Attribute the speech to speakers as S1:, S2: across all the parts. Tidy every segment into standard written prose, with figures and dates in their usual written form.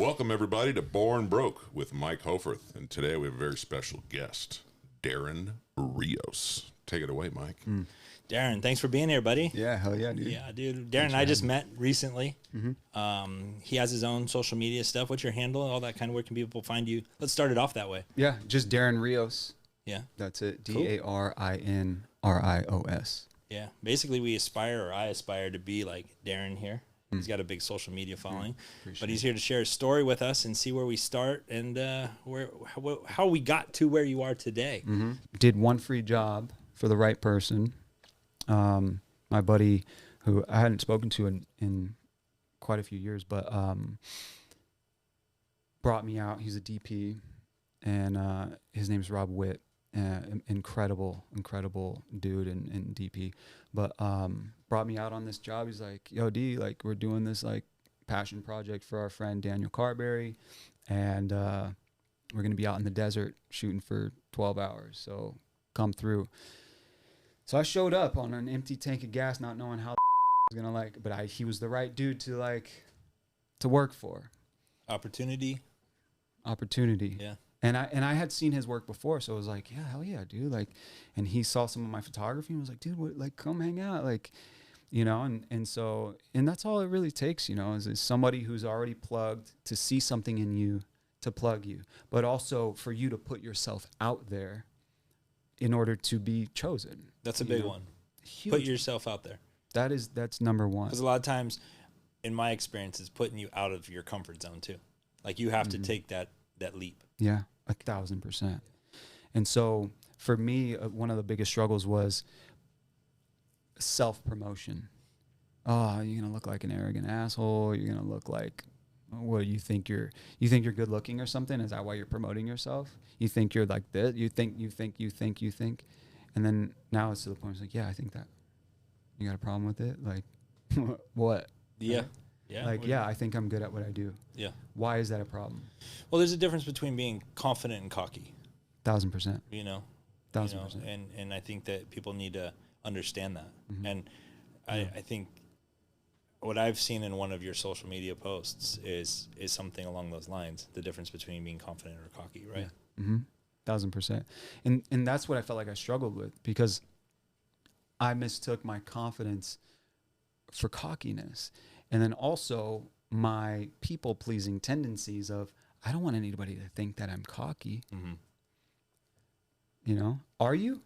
S1: Welcome, everybody, to Born Broke with Mike Hofarth. And today we have a very special guest, Darin Rios. Take it away, Mike.
S2: Darin, thanks for being here, buddy.
S3: Yeah, hell yeah, dude.
S2: Yeah, dude. Darin and I just met recently. He has his own social media stuff. What's your handle? All that kind of, where can people find you? Let's start it off that way.
S3: Yeah, just Darin Rios.
S2: Yeah.
S3: That's it.
S2: Cool.
S3: DARINRIOS.
S2: Yeah. Basically, I aspire to be like Darin here. He's got a big social media following, but he's here to share his story with us and see where we start and how we got to where you are today.
S3: Did one free job for the right person. My buddy, who I hadn't spoken to in quite a few years, but brought me out. He's a DP, and his name's Rob Witt. Incredible dude in DP, but brought me out on this job. He's like, yo, D, like, we're doing this like passion project for our friend Daniel Carberry, and we're gonna be out in the desert shooting for 12 hours, so come through. So I showed up on an empty tank of gas, not knowing how was gonna like, but he was the right dude to work for.
S2: Opportunity.
S3: Yeah. And I had seen his work before, so I was like, yeah, hell yeah, dude. Like, and he saw some of my photography and was like, dude, what, like, come hang out, like, you know. And so that's all it really takes, you know, is somebody who's already plugged to see something in you to plug you, but also for you to put yourself out there in order to be chosen.
S2: That's a big one.
S3: Huge.
S2: Put yourself out there.
S3: That's number one.
S2: Because a lot of times, in my experience, it's putting you out of your comfort zone too. Like, you have to take that leap.
S3: Yeah, 1,000%. And so for me, one of the biggest struggles was self-promotion. Oh, you're gonna look like an arrogant asshole. You're gonna look like, what, you think you're good looking or something? Is that why you're promoting yourself? You think you're like this? You think. And then now it's to the point it's like, yeah, I think that. You got a problem with it? Like, what?
S2: Yeah.
S3: Right?
S2: Yeah.
S3: Like, yeah, I think I'm good at what I do.
S2: Yeah.
S3: Why is that a problem?
S2: Well, there's a difference between being confident and cocky.
S3: 1,000%.
S2: You know?
S3: 1,000%.
S2: And I think that people need to understand that. And I think what I've seen in one of your social media posts is something along those lines, the difference between being confident or cocky, right?
S3: Yeah. 1,000%. And that's what I felt like I struggled with, because I mistook my confidence for cockiness. And then also my people-pleasing tendencies of, I don't want anybody to think that I'm cocky. You know? Are you?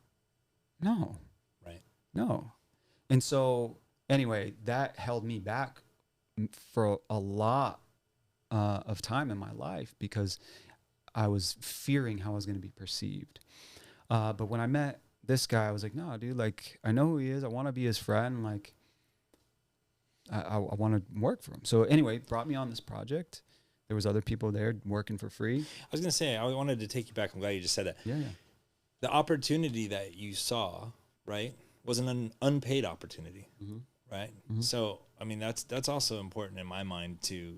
S3: No.
S2: Right.
S3: No. And so, anyway, that held me back for a lot of time in my life, because I was fearing how I was going to be perceived. But when I met this guy, I was like, no, dude, like, I know who he is. I want to be his friend. Like, I want to work for him. So anyway, brought me on this project. There was other people there working for free.
S2: I was going to say, I wanted to take you back. I'm glad you just said that.
S3: Yeah.
S2: The opportunity that you saw, right, was an unpaid opportunity, right? So, I mean, that's also important in my mind to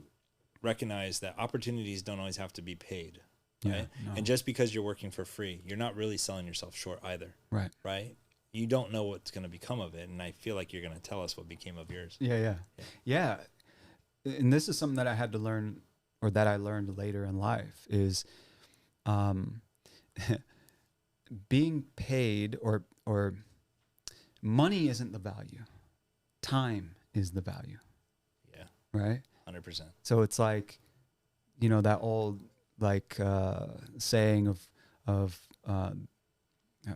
S2: recognize that opportunities don't always have to be paid, right?
S3: Yeah, no.
S2: And just because you're working for free, you're not really selling yourself short either. Right? You don't know what's going to become of it, and I feel like you're going to tell us what became of yours.
S3: Yeah. And this is something that I had to learn, or that I learned later in life, is being paid or money isn't the value. Time is the value.
S2: Yeah.
S3: Right?
S2: 100%.
S3: So it's like, you know, that old saying of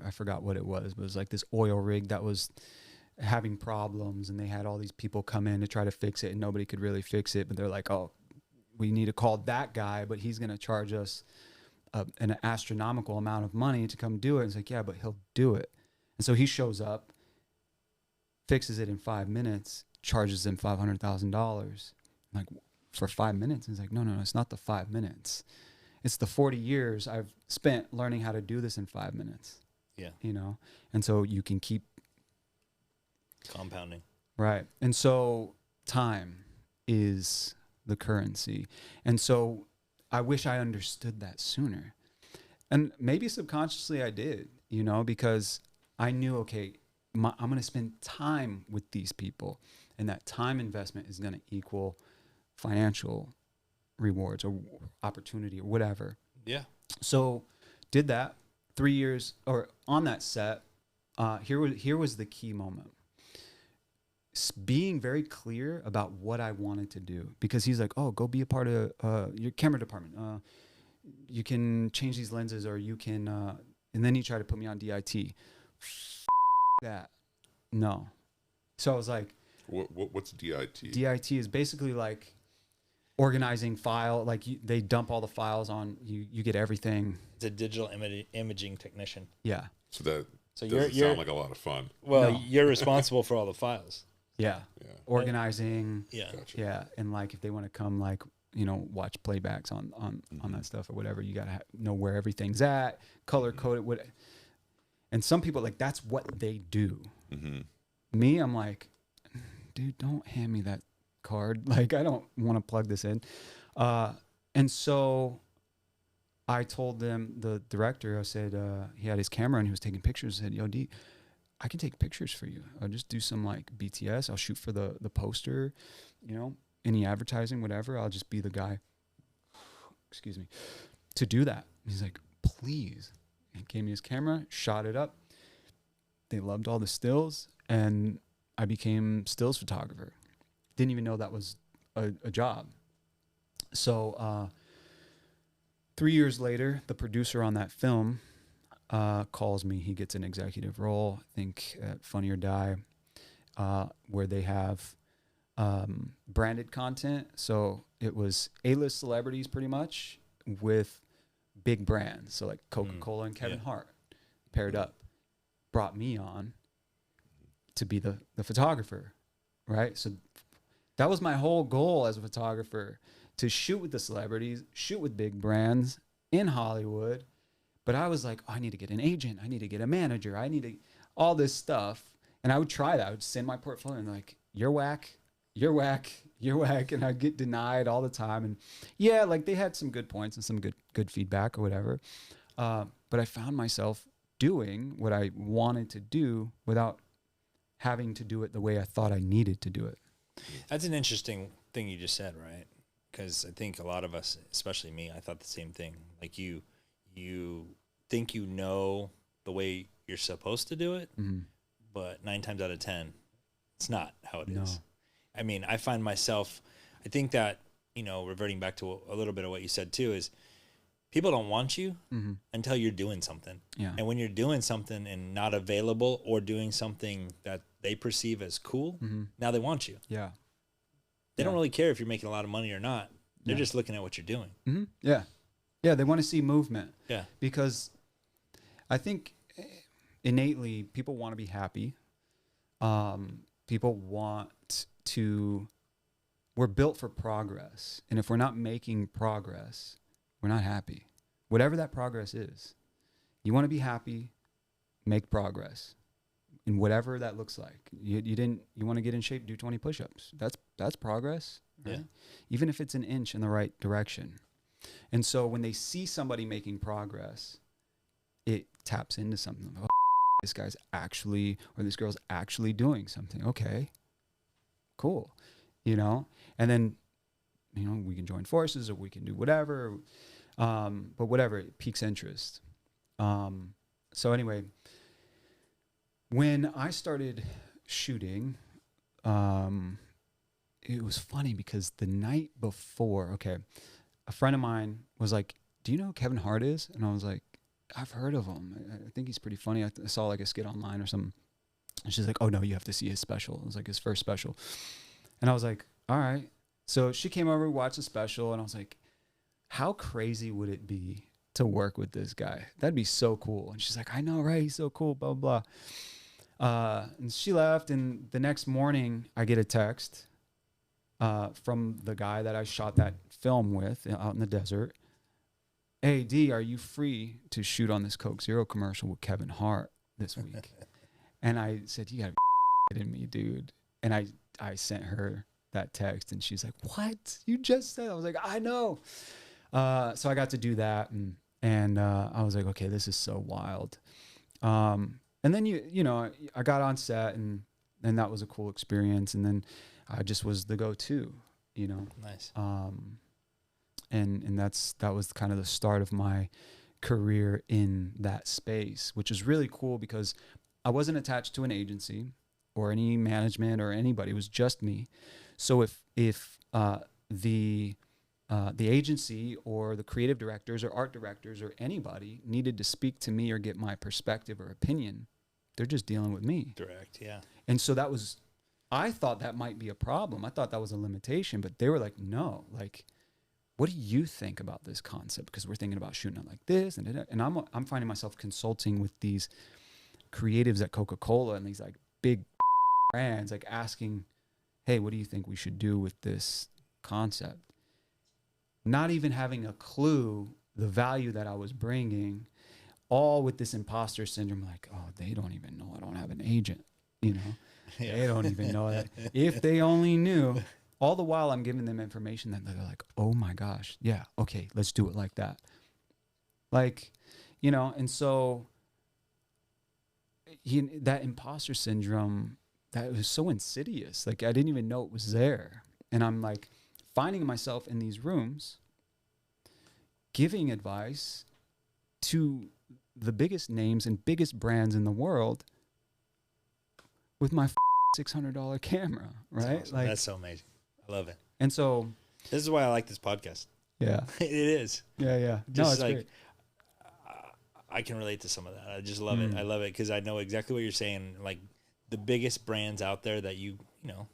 S3: I forgot what it was, but it was like this oil rig that was having problems, and they had all these people come in to try to fix it, and nobody could really fix it. But they're like, oh, we need to call that guy, but he's going to charge us an astronomical amount of money to come do it. It's like, yeah, but he'll do it. And so he shows up, fixes it in 5 minutes, charges them $500,000. Like, for 5 minutes? It's like, no, it's not the 5 minutes. It's the 40 years I've spent learning how to do this in 5 minutes.
S2: Yeah.
S3: You know? And so you can keep
S2: compounding.
S3: Right. And so time is the currency. And so I wish I understood that sooner. And maybe subconsciously I did, you know, because I knew, okay, I'm going to spend time with these people, and that time investment is going to equal financial rewards or opportunity or whatever.
S2: Yeah.
S3: So did that 3 years or on that set. Here was the key moment. Being very clear about what I wanted to do, because he's like, oh, go be a part of your camera department. You can change these lenses, or you can, and then he tried to put me on DIT. That. No. So I was like,
S1: what's DIT?
S3: DIT is basically like organizing file. Like they dump all the files on you. You get everything.
S2: It's a digital imaging technician.
S3: Yeah.
S1: So that
S2: So
S1: doesn't
S2: you're
S1: sound like a lot of fun.
S2: well,
S3: No.
S2: you're responsible for all the files.
S3: Yeah.
S1: Yeah.
S3: Organizing.
S2: Yeah.
S1: Gotcha.
S3: Yeah. And like if they want to come like, watch playbacks on that stuff or whatever, you got to know where everything's at, color code it. And some people, like, that's what they do.
S1: Mm-hmm.
S3: Me, I'm like, dude, don't hand me that card. Like, I don't want to plug this in. And so I told them, the director, I said, he had his camera and he was taking pictures. I said, yo, D, I can take pictures for you. I'll just do some like BTS. I'll shoot for the poster, any advertising, whatever. I'll just be the guy, excuse me, to do that. He's like, please. And gave me his camera, shot it up. They loved all the stills, and I became stills photographer. Didn't even know that was a job. So 3 years later, the producer on that film calls me. He gets an executive role, I think at Funny or Die, where they have branded content. So it was A-list celebrities pretty much with big brands. So like Coca-Cola and Kevin Hart paired up, brought me on to be the photographer, right? So that was my whole goal as a photographer, to shoot with the celebrities, shoot with big brands in Hollywood. But I was like, oh, I need to get an agent. I need to get a manager. I need to all this stuff. And I would try that. I would send my portfolio and like, you're whack, you're whack, you're whack. And I'd get denied all the time. And yeah, like they had some good points and some good feedback or whatever. But I found myself doing what I wanted to do without having to do it the way I thought I needed to do it.
S2: That's an interesting thing you just said, right? Because I think a lot of us, especially me, I thought the same thing. Like you think you know the way you're supposed to do it, but 9 times out of 10, it's not how it is. I mean, I find myself, I think that, reverting back to a little bit of what you said too, is people don't want you until you're doing something.
S3: Yeah.
S2: And when you're doing something and not available, or doing something that they perceive as cool, now they want you.
S3: Yeah.
S2: They don't really care if you're making a lot of money or not. They're just looking at what you're doing.
S3: Yeah. Yeah, they want to see movement.
S2: Yeah.
S3: Because I think innately people want to be happy. People want to, we're built for progress. And if we're not making progress, we're not happy. Whatever that progress is, you want to be happy, make progress. And whatever that looks like. You want to get in shape, do 20 push-ups. That's progress. Right?
S2: Yeah.
S3: Even if it's an inch in the right direction. And so when they see somebody making progress, it taps into something. Oh, this guy's actually, or this girl's actually doing something. Okay, cool. And then, we can join forces, or we can do whatever. But whatever, it piques interest. So anyway, when I started shooting, it was funny because the night before, a friend of mine was like, do you know who Kevin Hart is? And I was like, I've heard of him. I think he's pretty funny. I saw like a skit online or something. And she's like, oh no, you have to see his special. It was like his first special. And I was like, all right. So she came over, watched the special, and I was like, how crazy would it be to work with this guy? That'd be so cool. And she's like, I know, right? He's so cool, blah, blah, blah. And she left, and the next morning I get a text from the guy that I shot that film with out in the desert. Hey, D, are you free to shoot on this Coke Zero commercial with Kevin Hart this week? And I said, you gotta be kidding me, dude. And I sent her that text, and she's like, what? You just said? I was like, I know. So I got to do that, and I was like, okay, this is so wild. And then I got on set, and that was a cool experience. And then I just was the go-to,
S2: Nice.
S3: And that was kind of the start of my career in that space, which is really cool because I wasn't attached to an agency or any management or anybody. It was just me. So if the agency or the creative directors or art directors or anybody needed to speak to me or get my perspective or opinion, they're just dealing with me.
S2: Direct, yeah.
S3: And so I thought that might be a problem. I thought that was a limitation, but they were like, no, like, what do you think about this concept? Because we're thinking about shooting it like this. And I'm finding myself consulting with these creatives at Coca-Cola and these like big brands, like asking, hey, what do you think we should do with this concept? Not even having a clue the value that I was bringing, all with this imposter syndrome, like, oh, they don't even know I don't have an agent, you know? Yeah. They don't even know that. If they only knew. All the while I'm giving them information that they're like, oh my gosh, yeah, okay, let's do it like that. Like, you know, and so that imposter syndrome, that was so insidious. Like, I didn't even know it was there. And I'm like finding myself in these rooms giving advice to the biggest names and biggest brands in the world with my $600 camera, right?
S2: That's awesome.
S3: Like,
S2: that's so amazing. I love it.
S3: And so
S2: this is why I like this podcast.
S3: Yeah.
S2: It is.
S3: Yeah.
S2: Just
S3: no, it's
S2: like,
S3: great.
S2: I can relate to some of that. I just love it. I love it because I know exactly what you're saying. Like the biggest brands out there that you know,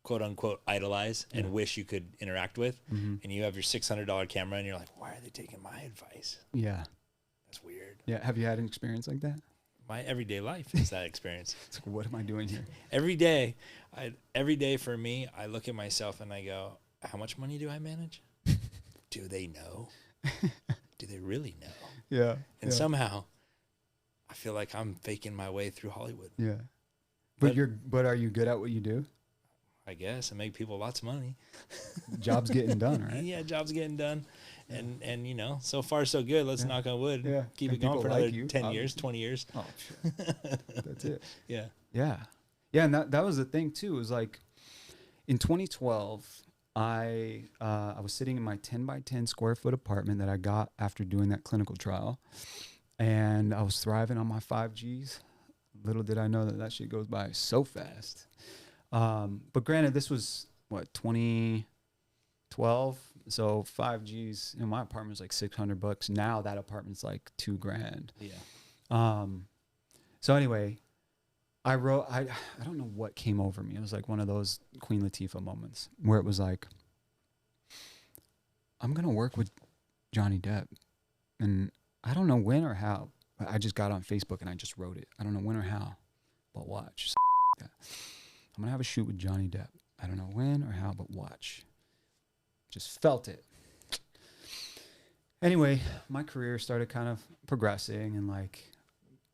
S2: quote unquote, idolize and wish you could interact with. And you have your $600 camera and you're like, why are they taking my advice?
S3: Yeah.
S2: That's weird.
S3: Yeah. Have you had an experience like that?
S2: My everyday life is that experience.
S3: It's like, what am I doing here?
S2: Every day for me, I look at myself and I go, how much money do I manage? Do they know? Do they really know?
S3: Yeah.
S2: And somehow I feel like I'm faking my way through Hollywood.
S3: Yeah. But are you good at what you do?
S2: I guess I make people lots of money.
S3: Job's getting done, right?
S2: Yeah, job's getting done. And you know, so far so good. Let's knock on wood.
S3: Yeah.
S2: Keep
S3: And
S2: it going for
S3: people
S2: another
S3: like you,
S2: 10
S3: obviously.
S2: years, 20 years.
S3: Oh, sure. That's it.
S2: Yeah.
S3: Yeah. Yeah, and that was the thing too. It was like in 2012, I was sitting in my 10 by 10 square foot apartment that I got after doing that clinical trial, and I was thriving on my 5Gs. Little did I know that shit goes by so fast. But granted, this was what, 2012, so 5Gs. You know, my apartment was like $600. Now that apartment's like $2,000.
S2: Yeah.
S3: So anyway, I don't know what came over me. It was like one of those Queen Latifah moments where it was like, I'm going to work with Johnny Depp. And I don't know when or how, but I just got on Facebook and I just wrote it. I don't know when or how, but watch. I'm going to have a shoot with Johnny Depp. I don't know when or how, but watch. Just felt it. Anyway, my career started kind of progressing, and like,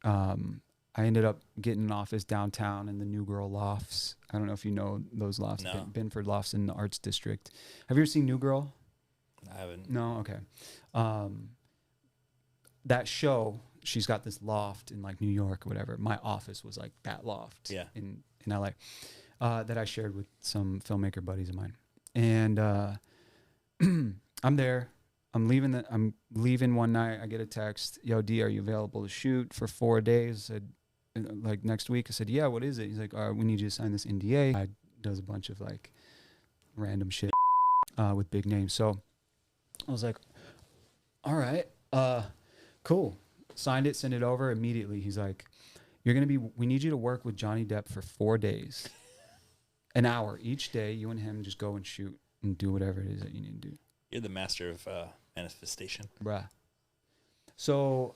S3: I ended up getting an office downtown in the New Girl Lofts. I don't know if you know those lofts.
S2: No.
S3: Binford Lofts in the Arts District. Have you ever seen New Girl?
S2: I haven't.
S3: No? Okay. That show, she's got this loft in like New York or whatever. My office was like that loft in LA that I shared with some filmmaker buddies of mine. And I'm there. I'm leaving one night. I get a text. Yo, D, are you available to shoot for 4 days? I said, like next week. I said, yeah, what is it? He's like, all right, we need you to sign this NDA. I does a bunch of like random shit with big names. So I was like, all right, cool. Signed it, sent it over immediately. He's like, we need you to work with Johnny Depp for 4 days, an hour each day. You and him just go and shoot and do whatever it is that you need to do.
S2: You're the master of manifestation.
S3: Bruh. So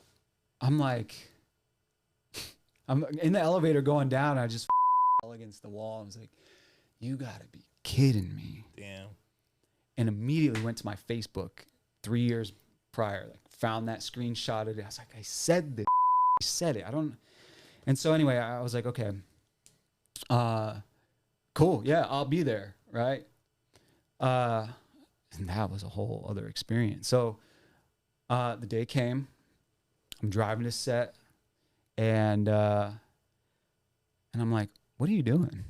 S3: I'm like, I'm in the elevator going down. And I just fell against the wall. I was like, you gotta be kidding me.
S2: Damn.
S3: And immediately went to my Facebook 3 years prior, like found that screenshot of it. I was like, I said this. I said it. And so anyway, I was like, okay, cool. Yeah, I'll be there. Right. And that was a whole other experience. So the day came. I'm driving to set, and I'm like, what are you doing?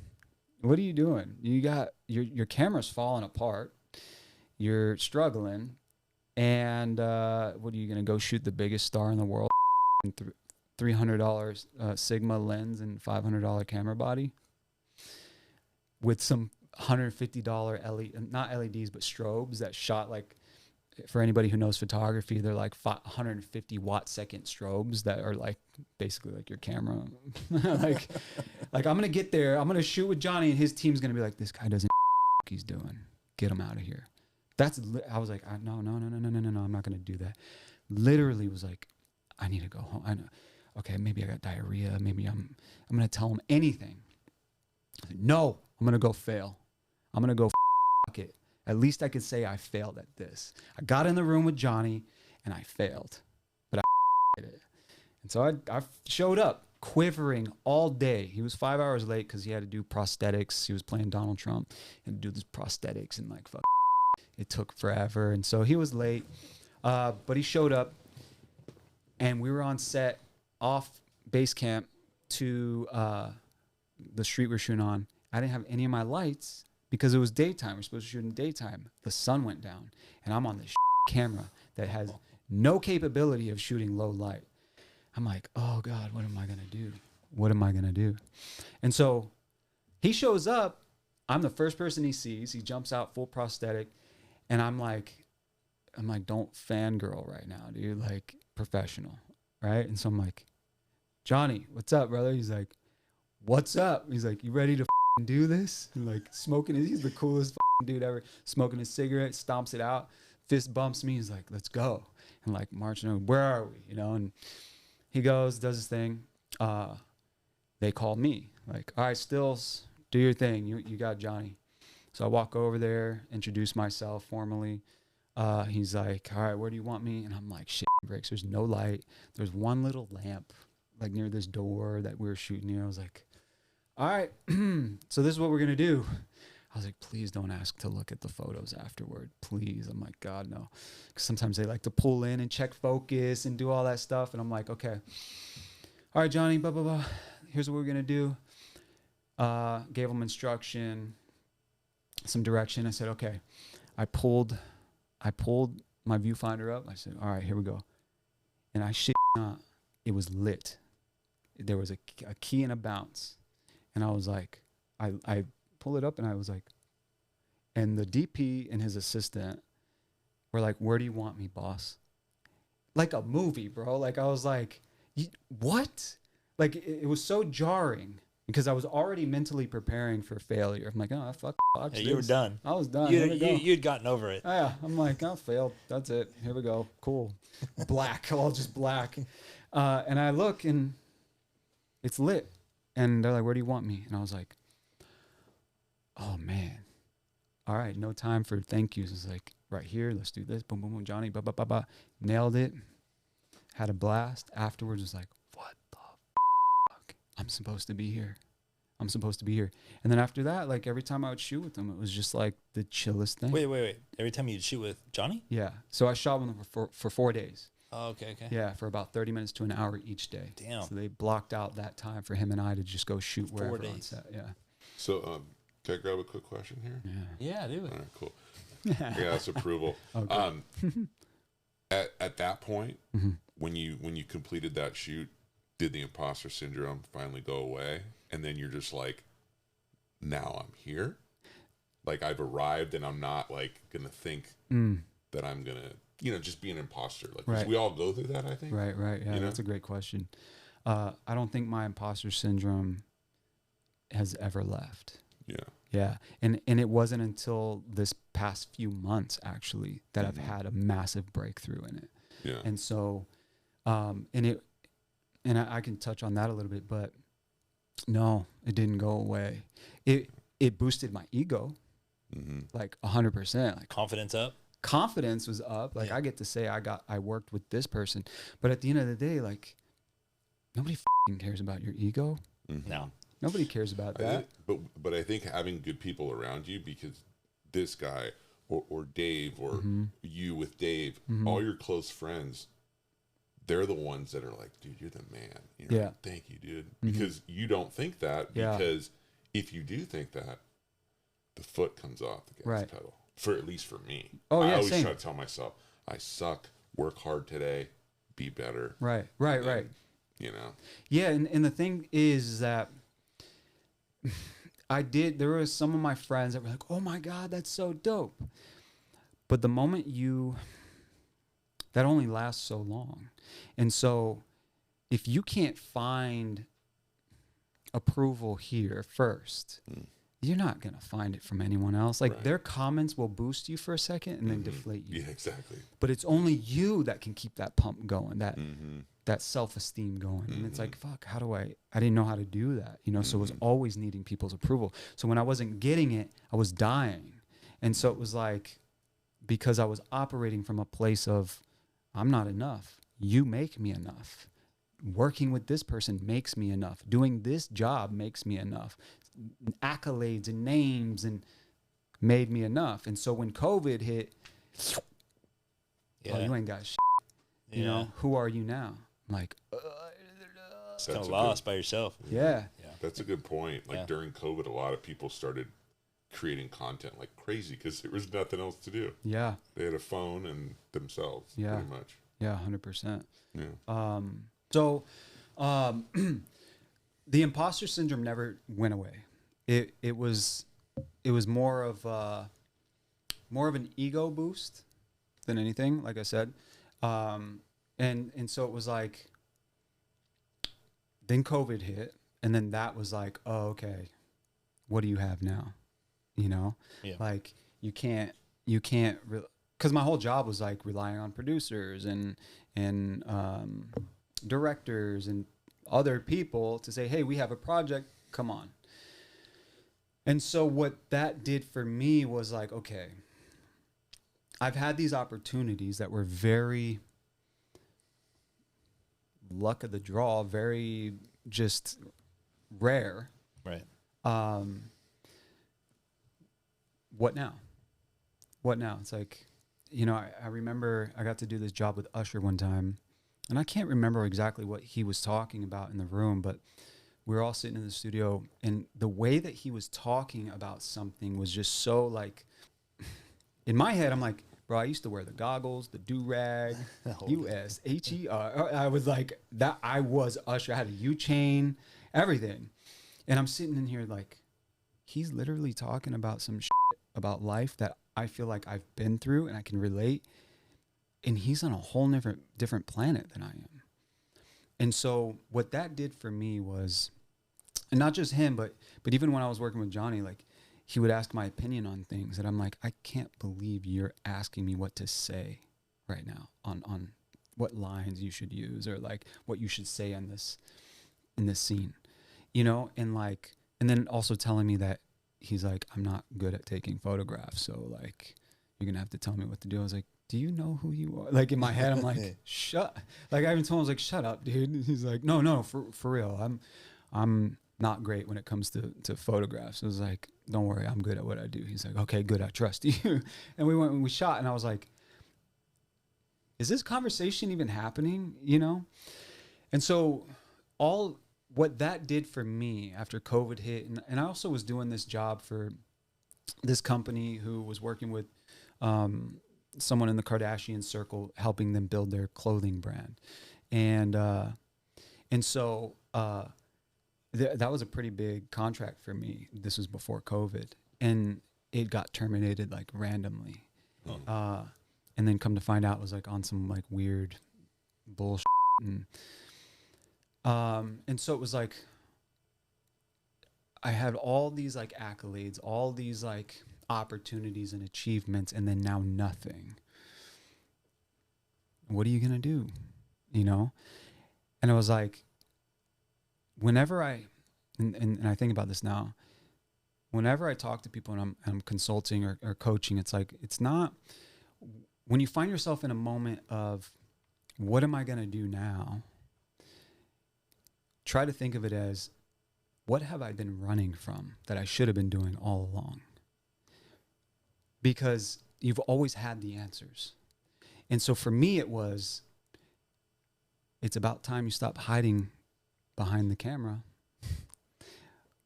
S3: What are you doing? You got your camera's falling apart. you're struggling, and what are you gonna go shoot the biggest star in the world? $300 Sigma lens and $500 camera body with some $150 LED, not LEDs, but strobes that shot like, for anybody who knows photography, they're like 150 watt second strobes that are like basically like your camera. like I'm gonna get there, I'm gonna shoot with Johnny, and his team's gonna be like, this guy doesn't know what he's doing. Get him out of here. I was like, no, I'm not gonna do that. Literally was like, I need to go home. I know. Okay, maybe I got diarrhea. Maybe I'm gonna tell him anything. I said, no, I'm gonna go fail. I'm gonna go fuck it. At least I could say I failed at this. I got in the room with Johnny and I failed, but I did it. And so I showed up quivering all day. He was 5 hours late because he had to do prosthetics. He was playing Donald Trump and do this prosthetics, and like, fuck, it took forever. And so he was late, but he showed up, and we were on set off base camp to the street we're shooting on. I didn't have any of my lights because it was daytime. We're supposed to shoot in daytime. The sun went down, and I'm on this camera that has no capability of shooting low light. I'm like, oh God, what am I going to do? What am I going to do? And so he shows up. I'm the first person he sees. He jumps out full prosthetic, and I'm like, don't fangirl right now, dude. Like, professional, right? And so I'm like, Johnny, what's up, brother? He's like, what's up? He's like, you ready to do this? And like smoking he's the coolest dude ever. Smoking his cigarette, stomps it out, fist bumps me. He's like, let's go. And like marching over, where are we? You know, and he goes, does his thing. They call me, like, all right, Stills, do your thing. You got Johnny. So I walk over there, introduce myself formally. He's like, all right, where do you want me? And I'm like, shit breaks. There's no light. There's one little lamp like near this door that we were shooting near. I was like, all right, so this is what we're going to do. I was like, please don't ask to look at the photos afterward. Please. I'm like, God, no. Because sometimes they like to pull in and check focus and do all that stuff. And I'm like, okay. All right, Johnny, blah, blah, blah. Here's what we're going to do. Gave him instruction, some direction. I said, okay. I pulled my viewfinder up. I said, all right, here we go. And I shit not, it was lit. There was a key and a bounce. And I was like, I pulled it up, and I was like, and the DP and his assistant were like, where do you want me, boss? Like a movie, bro. Like, I was like, what? Like, it was so jarring because I was already mentally preparing for failure. I'm like, oh, fuck.
S2: Yeah, you were done.
S3: I was done.
S2: You'd gotten over it.
S3: Oh, yeah. I'm like, I failed. That's it. Here we go. Cool. Black. All just black. And I look, and it's lit. And they're like, where do you want me? And I was like, oh, man. All right, no time for thank yous. It's like, right here, let's do this. Boom, boom, boom, Johnny, blah, blah, blah, blah. Nailed it. Had a blast. Afterwards, was like, what the fuck? I'm supposed to be here. I'm supposed to be here. And then after that, like, every time I would shoot with them, it was just like the chillest thing.
S2: Wait. Every time you'd shoot with Johnny?
S3: Yeah. So I shot with them for 4 days.
S2: Oh, okay.
S3: Yeah, for about 30 minutes to an hour each day.
S2: Damn.
S3: So they blocked out that time for him and I to just go shoot wherever
S2: 4 days.
S3: on set. Yeah.
S1: So, can I grab a quick question here?
S2: Yeah, do it.
S1: All right, cool. Yeah, that's approval. Okay. At that point, when you completed that shoot, did the imposter syndrome finally go away? And then you're just like, now I'm here? Like, I've arrived, and I'm not, like, going to think that I'm going to, just be an imposter. Like, 'cause we all go through that, I think.
S3: Right. Yeah, that's a great question. I don't think my imposter syndrome has ever left. Yeah. And it wasn't until this past few months, actually, that I've had a massive breakthrough in it.
S1: Yeah.
S3: And so, I can touch on that a little bit, but no, it didn't go away. It boosted my ego, like 100%. Like,
S2: Confidence up?
S3: Confidence was up. Like, I get to say I worked with this person, but at the end of the day, like, nobody f***ing cares about your ego.
S2: No.
S3: Nobody cares about that.
S1: But I think having good people around you, because this guy or Dave or you with Dave, all your close friends, they're the ones that are like, dude, you're the man.
S3: Yeah.
S1: Thank you, dude. Because you don't think that, because if you do think that, the foot comes off the gas pedal. For at least for me.
S3: Oh, yeah,
S1: I always
S3: same.
S1: try to tell myself, I suck, work hard today, be better.
S3: Right.
S1: You know?
S3: Yeah, and the thing is that there were some of my friends that were like, oh my God, that's so dope. But the moment that only lasts so long. And so if you can't find approval here first, you're not going to find it from anyone else. Like their comments will boost you for a second and then deflate you.
S1: Yeah, exactly.
S3: But it's only you that can keep that pump going, that self-esteem going. And it's like, fuck, how do I didn't know how to do that, you know? So it was always needing people's approval. So when I wasn't getting it, I was dying. And so it was like, because I was operating from a place of, I'm not enough. You make me enough. Working with this person makes me enough. Doing this job makes me enough. Accolades and names and made me enough. And so when COVID hit, oh, you ain't got shit. You know, who are you now? I'm like,
S2: it's kind of lost by yourself.
S3: Yeah.
S1: That's a good point. Like during COVID, a lot of people started creating content like crazy because there was nothing else to do.
S3: Yeah.
S1: They had a phone and themselves, pretty much.
S3: Yeah, 100%.
S1: Yeah.
S3: So the imposter syndrome never went away. It was more of an ego boost than anything, like I said. And so it was like, then COVID hit, and then that was like, oh, okay, what do you have now? You know, like you can't, because my whole job was like relying on producers and directors and other people to say, hey, we have a project, come on. And so what that did for me was like, okay, I've had these opportunities that were very luck of the draw, very just rare.
S2: Right.
S3: What now? It's like, you know, I remember I got to do this job with Usher one time, and I can't remember exactly what he was talking about in the room, but we were all sitting in the studio, and the way that he was talking about something was just so like, in my head, I'm like, bro, I used to wear the goggles, the do-rag, USHER. I was like, that. I was Usher. I had a U-chain, everything. And I'm sitting in here like, he's literally talking about some shit about life that I feel like I've been through and I can relate. And he's on a whole different planet than I am. And so what that did for me was, and not just him, but even when I was working with Johnny, like he would ask my opinion on things that I'm like, I can't believe you're asking me what to say right now on what lines you should use or like what you should say in this scene, you know? And like, and then also telling me that he's like, I'm not good at taking photographs. So like, you're going to have to tell me what to do. I was like, do you know who you are? Like in my head, I'm like, like I even told him, I was like, shut up, dude. And he's like, no, for real. I'm not great when it comes to photographs. I was like, don't worry, I'm good at what I do. He's like, okay, good. I trust you. And we went and we shot, and I was like, is this conversation even happening? You know? And so what that did for me after COVID hit, and I also was doing this job for this company who was working with someone in the Kardashian circle, helping them build their clothing brand. And so that was a pretty big contract for me. This was before COVID, and it got terminated like randomly. And then come to find out it was like on some like weird bullshit. And so it was like, I had all these like accolades, all these like opportunities and achievements, and then now nothing. What are you going to do? You know? And I was like, whenever and I think about this now, whenever I talk to people and I'm consulting or coaching, it's like, it's not, when you find yourself in a moment of, what am I going to do now? Try to think of it as, what have I been running from that I should have been doing all along? Because you've always had the answers. And so for me, it's about time you stop hiding behind the camera.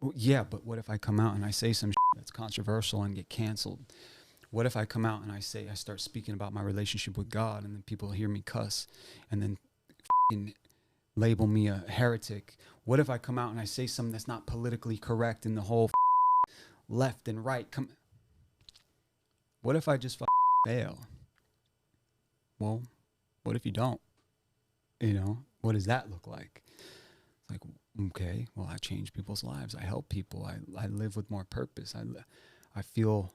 S3: Well, yeah, but what if I come out and I say some shit that's controversial and get canceled? What if I come out and I start speaking about my relationship with God, and then people hear me cuss and then label me a heretic? What if I come out and I say something that's not politically correct and the whole left and right come? What if I just fail? Well, what if you don't? You know, what does that look like? It's like, okay, well, I change people's lives. I help people. I live with more purpose. I feel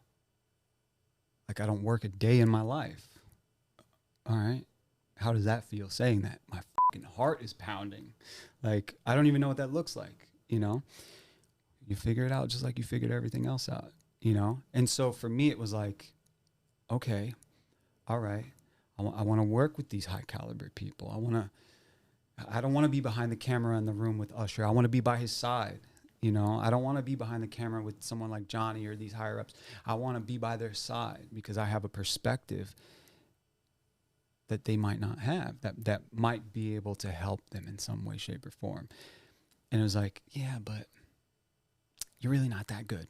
S3: like I don't work a day in my life. All right. How does that feel saying that? My fucking heart is pounding. Like, I don't even know what that looks like. You know, you figure it out just like you figured everything else out, you know? And so for me, it was like, okay, all right. I want to work with these high caliber people. I don't want to be behind the camera in the room with Usher. I want to be by his side. You know, I don't want to be behind the camera with someone like Johnny or these higher ups. I want to be by their side because I have a perspective that they might not have, that might be able to help them in some way, shape, or form. And it was like, yeah, but you're really not that good,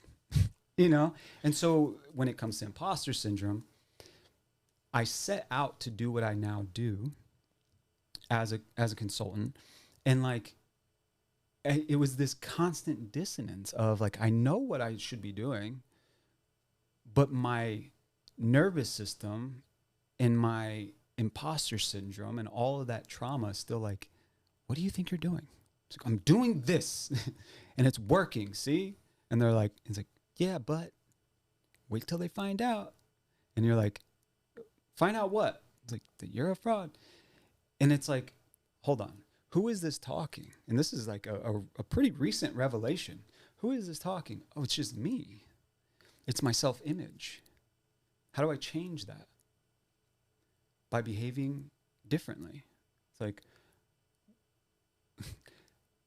S3: you know? And so when it comes to imposter syndrome, I set out to do what I now do as a consultant. And like, it was this constant dissonance of like, I know what I should be doing, but my nervous system and my imposter syndrome and all of that trauma is still like, what do you think you're doing? It's like, I'm doing this and it's working. See? And they're like, it's like, yeah, but wait till they find out. And you're like, find out what? It's like, that you're a fraud. And it's like, hold on. Who is this talking? And this is like a pretty recent revelation. Who is this talking? Oh, it's just me. It's my self-image. How do I change that? By behaving differently. It's like,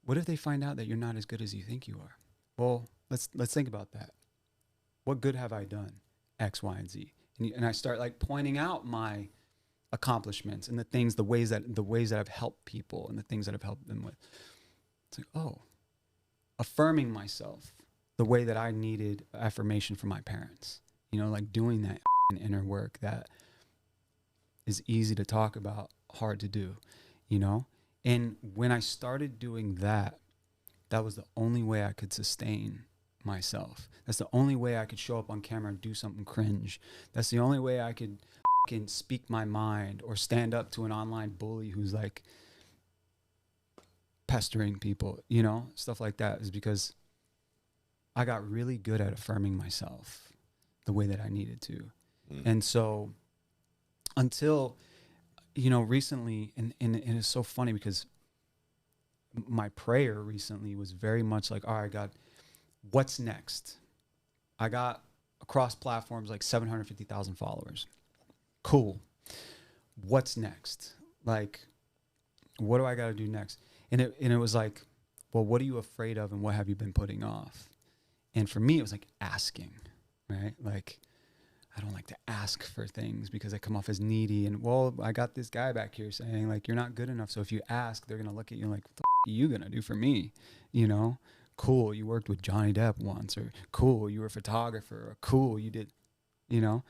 S3: what if they find out that you're not as good as you think you are? Well, let's think about that. What good have I done? X, Y, and Z. And I start like pointing out my accomplishments and the ways that I've helped people and the things that I've helped them with. It's like, oh, affirming myself the way that I needed affirmation from my parents. You know, like doing that inner work that is easy to talk about, hard to do, you know? And when I started doing that, that was the only way I could sustain myself. That's the only way I could show up on camera and do something cringe. That's the only way I could speak my mind or stand up to an online bully who's like pestering people, you know, stuff like that, is because I got really good at affirming myself the way that I needed to. And so until, you know, recently, and it's so funny because my prayer recently was very much like, all right, God, what's next? I got across platforms like 750,000 followers. Cool. What's next? Like, what do I got to do next? And it was like, well, what are you afraid of and what have you been putting off? And for me, it was like asking, right? Like, I don't like to ask for things because I come off as needy. And, well, I got this guy back here saying, like, you're not good enough. So if you ask, they're going to look at you like, what the f- are you going to do for me? You know? Cool, you worked with Johnny Depp once. Or cool, you were a photographer. Or cool, you did, you know?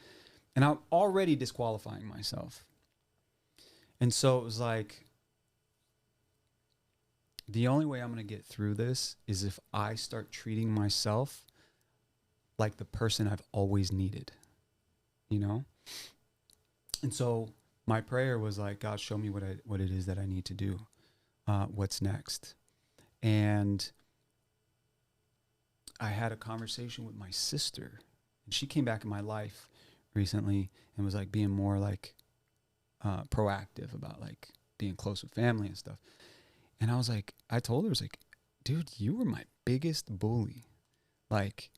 S3: And I'm already disqualifying myself. And so it was like, the only way I'm going to get through this is if I start treating myself like the person I've always needed, you know? And so my prayer was like, God, show me what it is that I need to do. What's next? And I had a conversation with my sister, and she came back in my life recently and was like being more like proactive about like being close with family and stuff. And I was like, I told her, I was like, dude, you were my biggest bully. Like,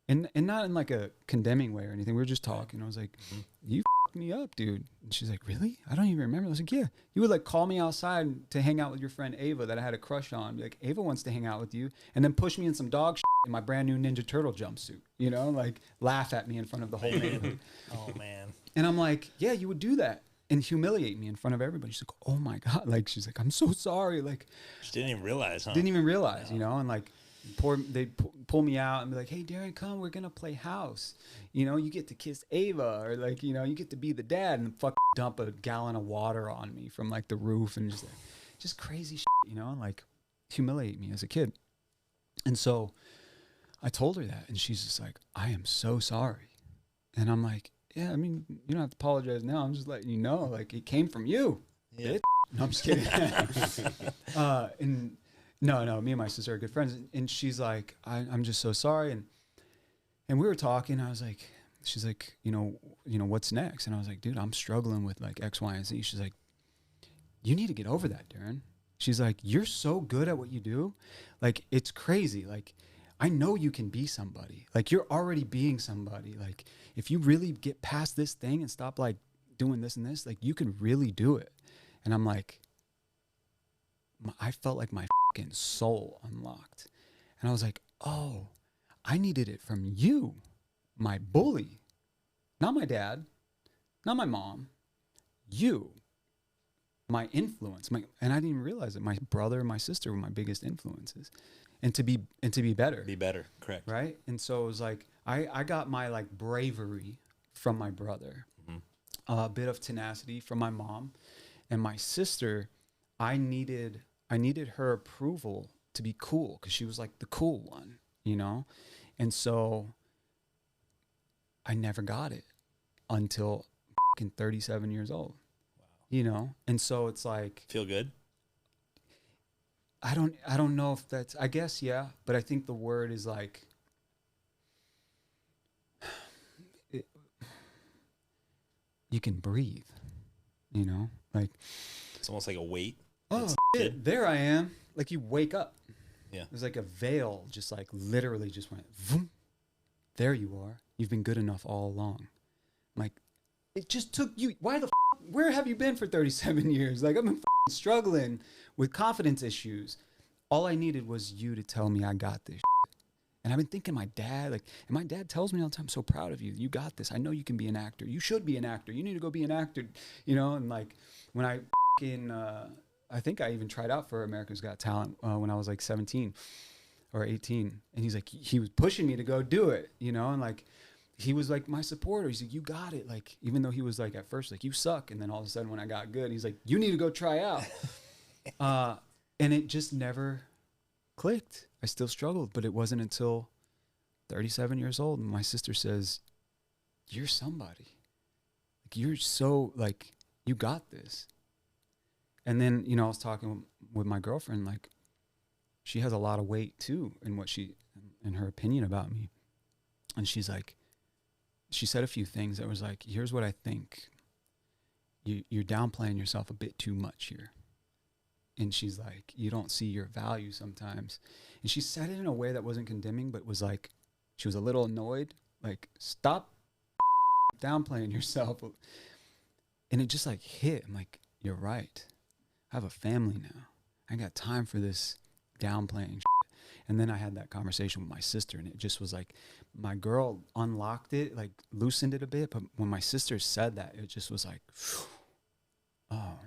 S3: and not in like a condemning way or anything. We were just talking. I was like, you f***ed me up, dude. And she's like, really? I don't even remember. I was like, yeah. You would like call me outside to hang out with your friend Ava that I had a crush on. Be like, Ava wants to hang out with you. And then push me in some dog shit in my brand new Ninja Turtle jumpsuit. You know, like laugh at me in front of the whole neighborhood.
S2: Oh, man.
S3: And I'm like, yeah, you would do that. And humiliate me in front of everybody. She's like, oh my God. Like, she's like, I'm so sorry. Like,
S2: She didn't even realize, huh?
S3: Didn't even realize, you know? And like, pull me out and be like, hey, Darin, come, we're going to play house. You know, you get to kiss Ava, or like, you know, you get to be the dad, and dump a gallon of water on me from like the roof, and just crazy shit, you know, and like humiliate me as a kid. And so I told her that, and she's just like, I am so sorry. And I'm like, yeah, I mean, you don't have to apologize now. I'm just letting you know, like, it came from you. Yeah. Bitch. No, I'm just kidding. And no, me and my sister are good friends. And she's like, I'm just so sorry. And we were talking. I was like, she's like, you know, what's next? And I was like, dude, I'm struggling with like X, Y, and Z. She's like, you need to get over that, Darin. She's like, you're so good at what you do. Like, it's crazy. Like, I know you can be somebody. Like, you're already being somebody. Like, if you really get past this thing and stop like doing this and this, like, you can really do it. And I'm like, I felt like my fucking soul unlocked. And I was like, oh, I needed it from you, my bully. Not my dad, not my mom, you, my influence. And I didn't even realize that my brother and my sister were my biggest influences. And to be better.
S2: Be better, correct.
S3: Right? And so it was like, I got my like bravery from my brother, a bit of tenacity from my mom, and my sister. I needed her approval to be cool, because she was like the cool one, you know? And so I never got it until fucking 37 years old. Wow. You know? And so it's like,
S2: feel good?
S3: I don't know if that's, I guess, yeah, but I think the word is like, you can breathe, you know? Like,
S2: it's almost like a weight.
S3: Oh, shit, there I am. Like, you wake up.
S2: Yeah.
S3: It was like a veil just like literally just went, vroom. There you are. You've been good enough all along. I'm like, it just took you. Where have you been for 37 years? Like, I've been struggling with confidence issues. All I needed was you to tell me I got this. And I've been thinking my dad, like, and my dad tells me all the time, I'm so proud of you. You got this. I know you can be an actor. You should be an actor. You need to go be an actor, you know? And like, when I think I even tried out for America's Got Talent when I was like 17 or 18. And he's like, he was pushing me to go do it, you know? And like, he was like my supporter. He's like, you got it. Like, even though he was like, at first, like, you suck. And then all of a sudden when I got good, he's like, you need to go try out. And it just never clicked. I still struggled, but it wasn't until 37 years old. And my sister says, you're somebody. Like, you're so, like, you got this. And then, you know, I was talking with my girlfriend, like, she has a lot of weight too in her opinion about me. And she's like, she said a few things that was like, here's what I think. You're downplaying yourself a bit too much here. And she's like, you don't see your value sometimes. And she said it in a way that wasn't condemning, but was like, she was a little annoyed. Like, stop downplaying yourself. And it just like hit. I'm like, you're right. I have a family now. I ain't got time for this downplaying shit. And then I had that conversation with my sister, and it just was like, my girl unlocked it, like loosened it a bit. But when my sister said that, it just was like, oh,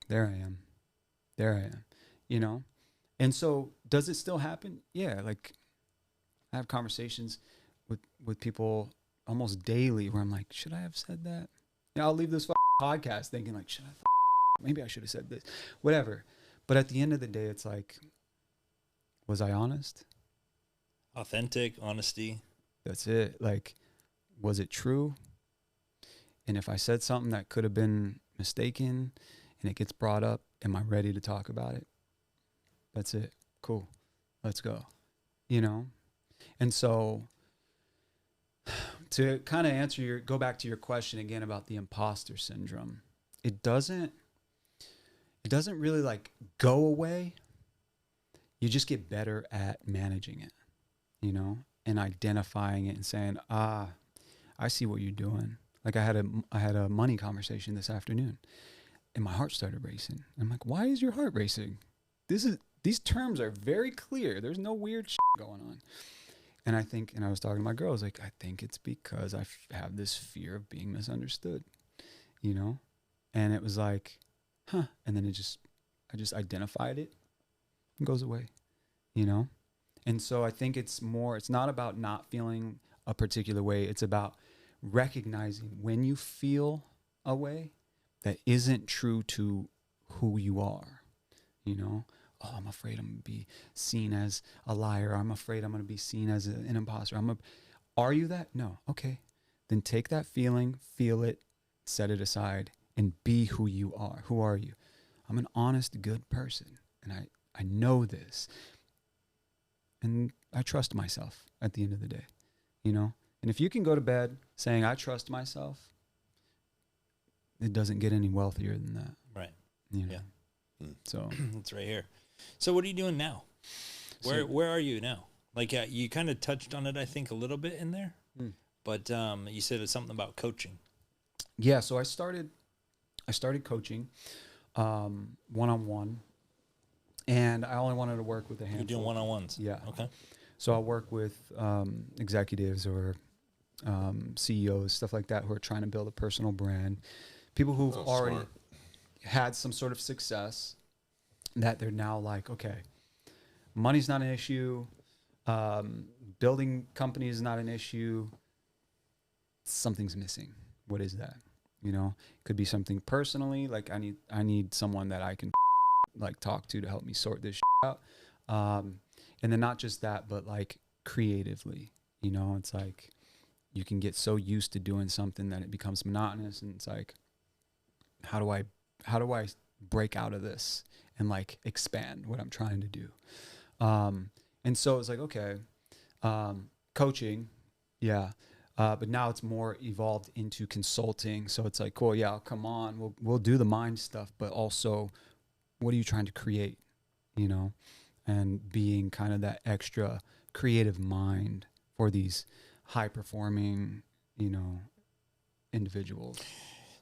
S3: there I am. There I am, you know? And so does it still happen? Yeah. Like, I have conversations with people almost daily where I'm like, should I have said that? Yeah, I'll leave this podcast thinking like, maybe I should have said this, whatever. But at the end of the day, it's like, was I honest?
S2: Authentic, honesty.
S3: That's it. Like, was it true? And if I said something that could have been mistaken and it gets brought up, am I ready to talk about it? That's it. Cool. Let's go. You know? And so to kind of go back to your question again about the imposter syndrome, it doesn't really like go away. You just get better at managing it, you know, and identifying it and saying, I see what you're doing. Like, I had a money conversation this afternoon, and my heart started racing. I'm like, why is your heart racing? These terms are very clear. There's no weird shit going on. And I was talking to my girl. I was like, I think it's because I have this fear of being misunderstood, you know? And it was like, huh. And then I just identified it. It goes away, you know? And so I think it's not about not feeling a particular way. It's about recognizing when you feel a way that isn't true to who you are, you know? Oh, I'm afraid I'm going to be seen as a liar. I'm afraid I'm going to be seen as an imposter. Are you that? No. Okay. Then take that feeling, feel it, set it aside, and be who you are. Who are you? I'm an honest, good person, and I know this. And I trust myself at the end of the day, you know? And if you can go to bed saying, I trust myself, it doesn't get any wealthier than that.
S2: Right.
S3: You know?
S2: Yeah.
S3: So
S2: it's right here. So what are you doing now? Where are you now? Like, you kind of touched on it, I think, a little bit in there, but you said it's something about coaching.
S3: Yeah. So I started coaching one-on-one, and I only wanted to work with a handful.
S2: You're doing one-on-ones?
S3: Yeah.
S2: Okay.
S3: So I'll work with executives or CEOs, stuff like that, who are trying to build a personal brand. People who've already had some sort of success that they're now like, okay, money's not an issue. Building companies is not an issue. Something's missing. What is that? You know, could be something personally. Like I need someone that I can like talk to help me sort this out. And then not just that, but like creatively, you know, it's like you can get so used to doing something that it becomes monotonous, and it's like, how do I break out of this and like expand what I'm trying to do? And so it's like, okay, coaching, yeah. But now it's more evolved into consulting. So it's like, cool, yeah, I'll come on, we'll do the mind stuff, but also what are you trying to create, you know? And being kind of that extra creative mind for these high performing, you know, individuals.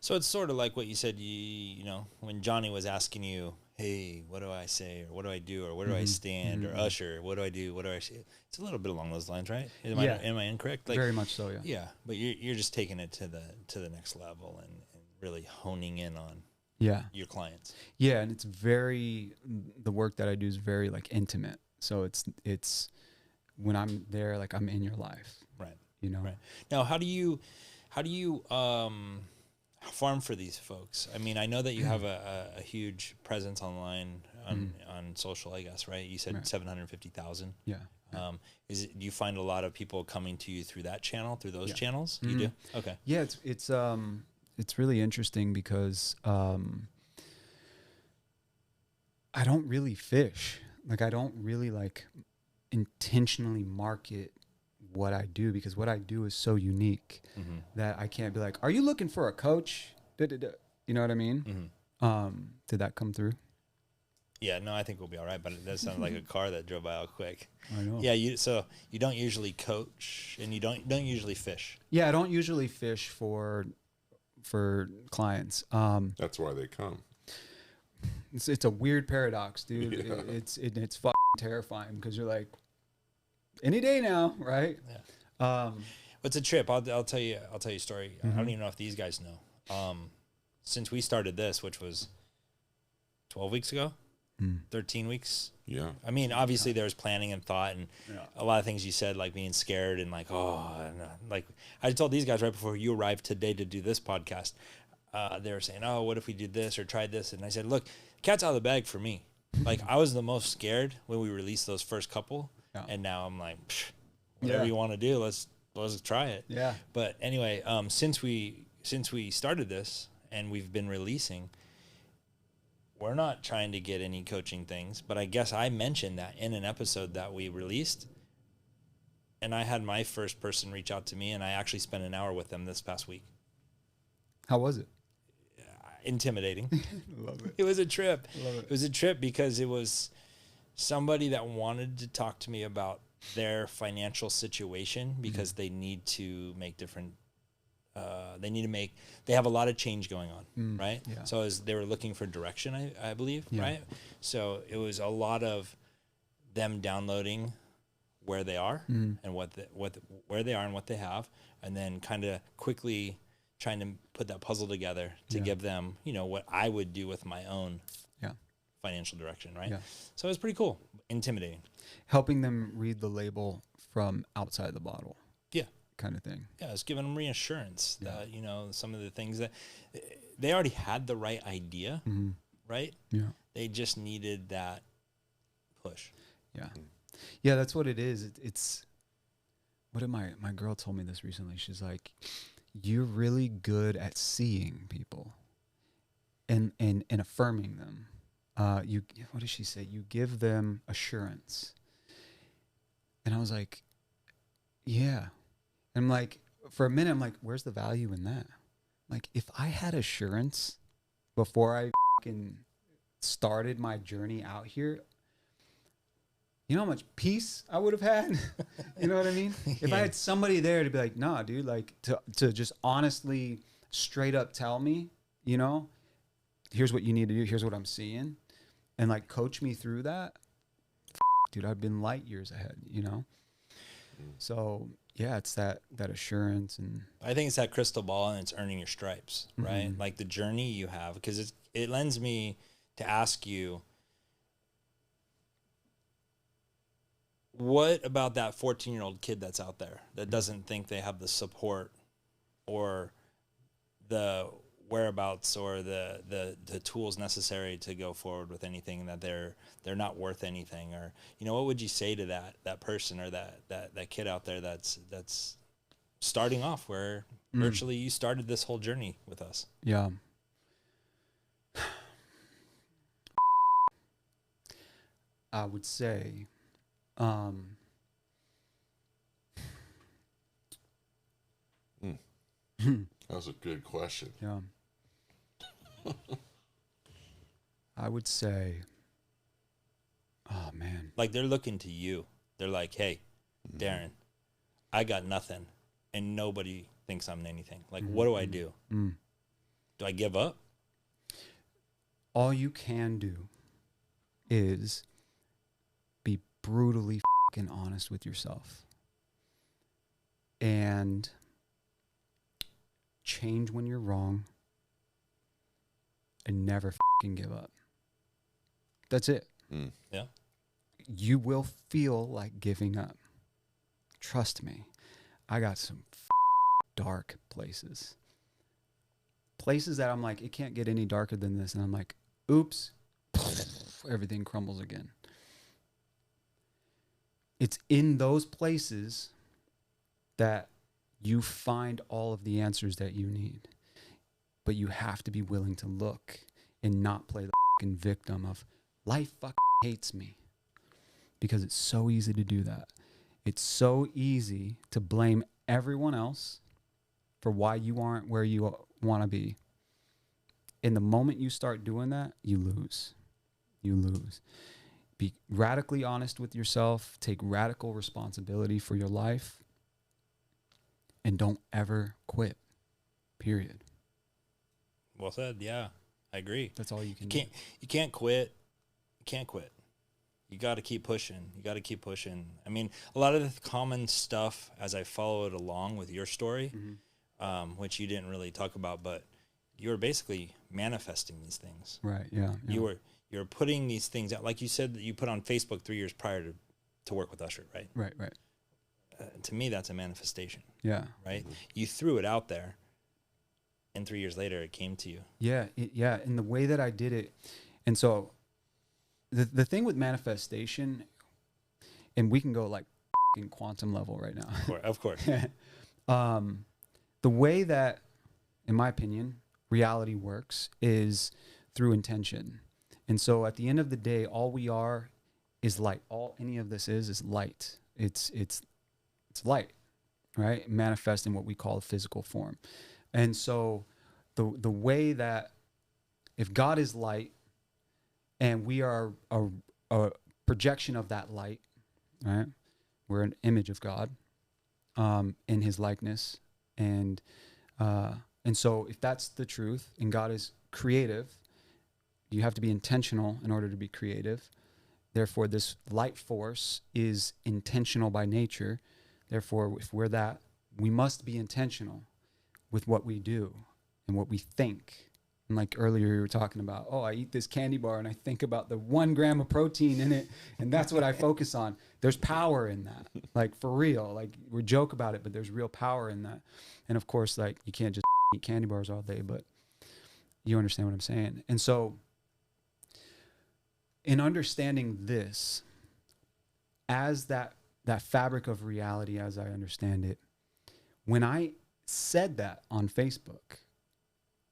S2: So it's sort of like what you said, you know, when Johnny was asking you, hey, what do I say? Or what do I do? Or where do I stand? Or Usher, what do I do? What do I say? It's a little bit along those lines, right? Am I incorrect? Like,
S3: very much so, yeah.
S2: Yeah, but you're just taking it to the next level and really honing in on your clients.
S3: Yeah, and it's the work that I do is very like intimate. So it's when I'm there, like I'm in your life.
S2: Right.
S3: You know.
S2: Right. Now, how do you farm for these folks? I mean, I know that you have a huge presence online on social, I guess, right? You said 750,000.
S3: Yeah.
S2: Do you find a lot of people coming to you through that channel, through those channels? You do? Okay.
S3: Yeah, it's really interesting because I don't really fish. Like I don't really like intentionally market what I do, because what I do is so unique that I can't be like, are you looking for a coach? You know what I mean? Did that come through?
S2: Yeah, no, I think we'll be all right, but it does sound like a car that drove by all quick.
S3: I know.
S2: Yeah, so you don't usually coach and you don't usually fish.
S3: Yeah, I don't usually fish for clients.
S1: That's why they come.
S3: It's a weird paradox, dude.
S1: Yeah.
S3: It's fucking terrifying because you're like, any day now, right?
S2: Yeah. It's a trip. I'll tell you a story. I don't even know if these guys know. Since we started this, which was 12 weeks ago, 13 weeks.
S1: Yeah.
S2: I mean, obviously there was planning and thought and a lot of things you said, like being scared and like, like I told these guys right before you arrived today to do this podcast, they were saying, oh, what if we did this or tried this? And I said, look, cat's out of the bag for me. Like I was the most scared when we released those first couple. Yeah. And now I'm like, whatever you want to do, let's try it.
S3: Yeah.
S2: But anyway, since we started this and we've been releasing, we're not trying to get any coaching things, but I guess I mentioned that in an episode that we released, and I had my first person reach out to me, and I actually spent an hour with them this past week.
S3: How was it?
S2: Intimidating.
S3: Love it.
S2: It was a trip.
S3: Love it.
S2: It was a trip because it was somebody that wanted to talk to me about their financial situation because they need to make different they have a lot of change going on, right?
S3: Yeah.
S2: So as they were looking for direction, I believe, right? So it was a lot of them downloading where they are and where they are and what they have, and then kind of quickly trying to put that puzzle together to give them, what I would do with my own financial direction, right?
S3: Yeah.
S2: So it was pretty cool, intimidating.
S3: Helping them read the label from outside the bottle.
S2: Yeah.
S3: Kind of thing.
S2: Yeah, it's giving them reassurance that, you know, some of the things that they already had the right idea, right?
S3: Yeah.
S2: They just needed that push.
S3: Yeah. Yeah, that's what it is. It's what did my girl told me this recently. She's like, you're really good at seeing people and affirming them. What does she say? You give them assurance. And I was like, yeah. And I'm like, for a minute, I'm like, where's the value in that? Like, if I had assurance before I fucking started my journey out here, you know how much peace I would have had? You know what I mean? If I had somebody there to be like, nah, dude, like to just honestly, straight up tell me, you know, here's what you need to do. Here's what I'm seeing. And like coach me through that. Dude, I've been light years ahead, you know? So yeah, it's that assurance. And
S2: I think it's that crystal ball and it's earning your stripes, right? Like the journey you have, because it lends me to ask you, what about that 14-year-old kid that's out there that doesn't think they have the support or the whereabouts or the tools necessary to go forward with anything, that they're not worth anything? Or, you know, what would you say to that person or that kid out there that's starting off where virtually you started this whole journey with us?
S3: Yeah. I would say,
S1: That was a good question.
S3: Yeah. I would say, oh man.
S2: Like they're looking to you. They're like, hey, Darin, I got nothing and nobody thinks I'm anything. Like, what do I do? Do I give up?
S3: All you can do is be brutally fucking honest with yourself and change when you're wrong and never fucking give up. That's it.
S2: Yeah.
S3: You will feel like giving up. Trust me. I got some dark places. Places that I'm like, it can't get any darker than this. And I'm like, oops, everything crumbles again. It's in those places that you find all of the answers that you need. But you have to be willing to look and not play the fucking victim of life fucking hates me. Because it's so easy to do that. It's so easy to blame everyone else for why you aren't where you want to be. In the moment you start doing that, you lose. You lose. Be radically honest with yourself. Take radical responsibility for your life. And don't ever quit. Period.
S2: Well said. Yeah, I agree.
S3: That's all you can do.
S2: You can't quit. You can't quit. You got to keep pushing. You got to keep pushing. I mean, a lot of the common stuff as I followed along with your story, which you didn't really talk about, but you were basically manifesting these things.
S3: Right. Yeah.
S2: You were putting these things out, like you said that you put on Facebook 3 years prior to work with Usher, right?
S3: Right.
S2: To me, that's a manifestation.
S3: Yeah.
S2: Right. You threw it out there, and 3 years later, it came to you.
S3: Yeah. In the way that I did it, and so the thing with manifestation, and we can go like in quantum level right now.
S2: Of course.
S3: The way that, in my opinion, reality works is through intention. And so at the end of the day, all we are is light. All any of this is light. It's light, right? Manifest in what we call a physical form. And so the way that if God is light and we are a projection of that light, right? We're an image of God in his likeness. And so if that's the truth and God is creative, you have to be intentional in order to be creative. Therefore, this light force is intentional by nature. Therefore, if we're that, we must be intentional with what we do and what we think. like earlier you were talking about, oh, I eat this candy bar and I think about the 1 gram of protein in it, and that's what I focus on. There's power in that, like for real. Like we joke about it, but there's real power in that. And of course, like you can't just eat candy bars all day, but you understand what I'm saying. And so in understanding this as that fabric of reality, as I understand it, when I said that on Facebook,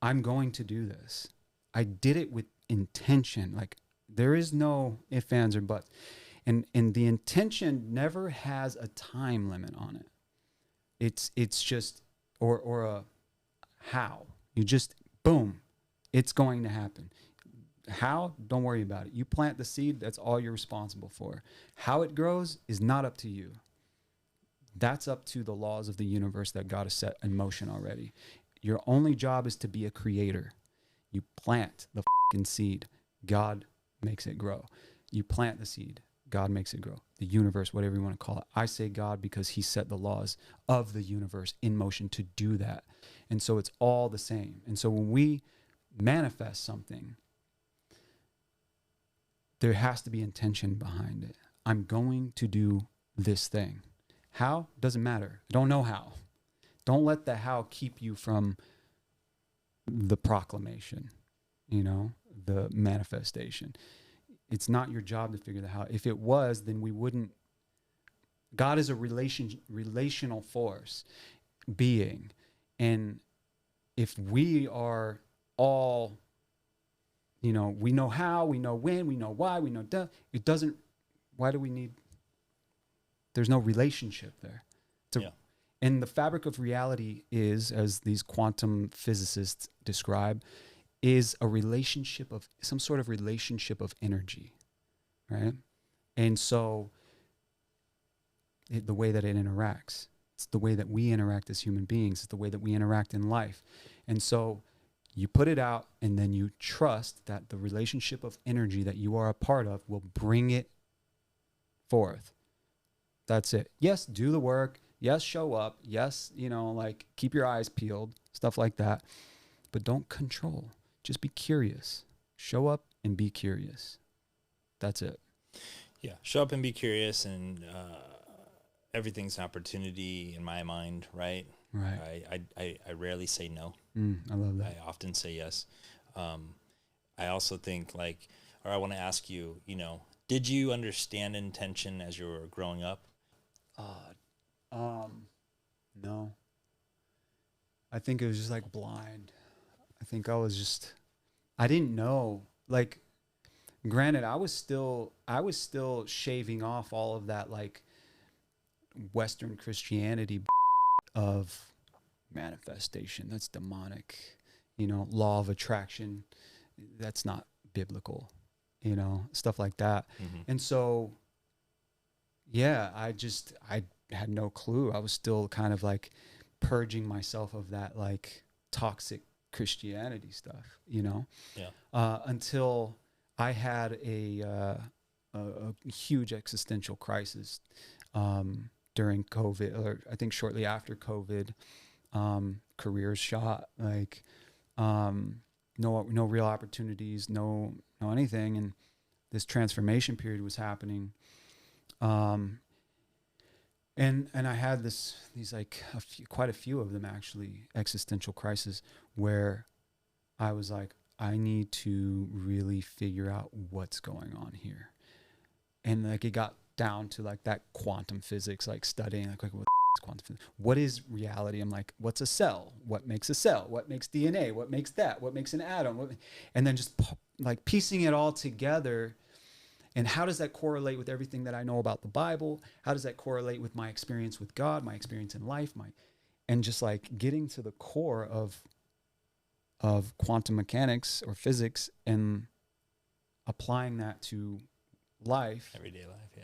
S3: I'm going to do this, I did it with intention. Like there is no ifs, ands, or buts. And the intention never has a time limit on it. It's just, or a how. You just, boom, it's going to happen. How? Don't worry about it. You plant the seed, that's all you're responsible for. How it grows is not up to you. That's up to the laws of the universe that God has set in motion already. Your only job is to be a creator. You plant the fucking seed, God makes it grow. You plant the seed, God makes it grow. The universe, whatever you want to call it. I say God because he set the laws of the universe in motion to do that. And so it's all the same. And so when we manifest something, there has to be intention behind it. I'm going to do this thing. How? Doesn't matter. I don't know how. Don't let the how keep you from the proclamation, the manifestation. It's not your job to figure that out. If it was, then we wouldn't. God is a relational force, being. And if we are all, we know how, we know when, we know why, we know it doesn't, why do we need, there's no relationship there. And the fabric of reality is, as these quantum physicists describe, is a relationship of some sort of relationship of energy, right? And so the way that it interacts, it's the way that we interact as human beings, it's the way that we interact in life. And so you put it out and then you trust that the relationship of energy that you are a part of will bring it forth. That's it. Yes, do the work. Yes, show up. Yes, keep your eyes peeled, stuff like that. But don't control. Just be curious. Show up and be curious. That's it.
S2: Yeah, show up and be curious, and everything's an opportunity in my mind, right?
S3: Right.
S2: I rarely say no.
S3: I love that.
S2: I often say yes. I also think I want to ask you, did you understand intention as you were growing up?
S3: No. I think it was just blind. I think I didn't know. Granted, I was still shaving off all of that Western Christianity of manifestation. That's demonic. Law of attraction. That's not biblical. Stuff like that. Mm-hmm. And so, yeah, I had no clue. I was still kind of purging myself of that toxic Christianity stuff, Yeah. Until I had a huge existential crisis during COVID, or I think shortly after COVID. Careers shot, no real opportunities, no anything, and this transformation period was happening. And I had these quite a few of them actually, existential crises, where I was I need to really figure out what's going on here. And it got down to that quantum physics, studying what is quantum physics? What is reality? I'm what's a cell? What makes a cell? What makes DNA? What makes that? What makes an atom? And then just piecing it all together. And how does that correlate with everything that I know about the Bible? How does that correlate with my experience with God, my experience in life, and just getting to the core of quantum mechanics or physics and applying that to life,
S2: everyday life, yeah.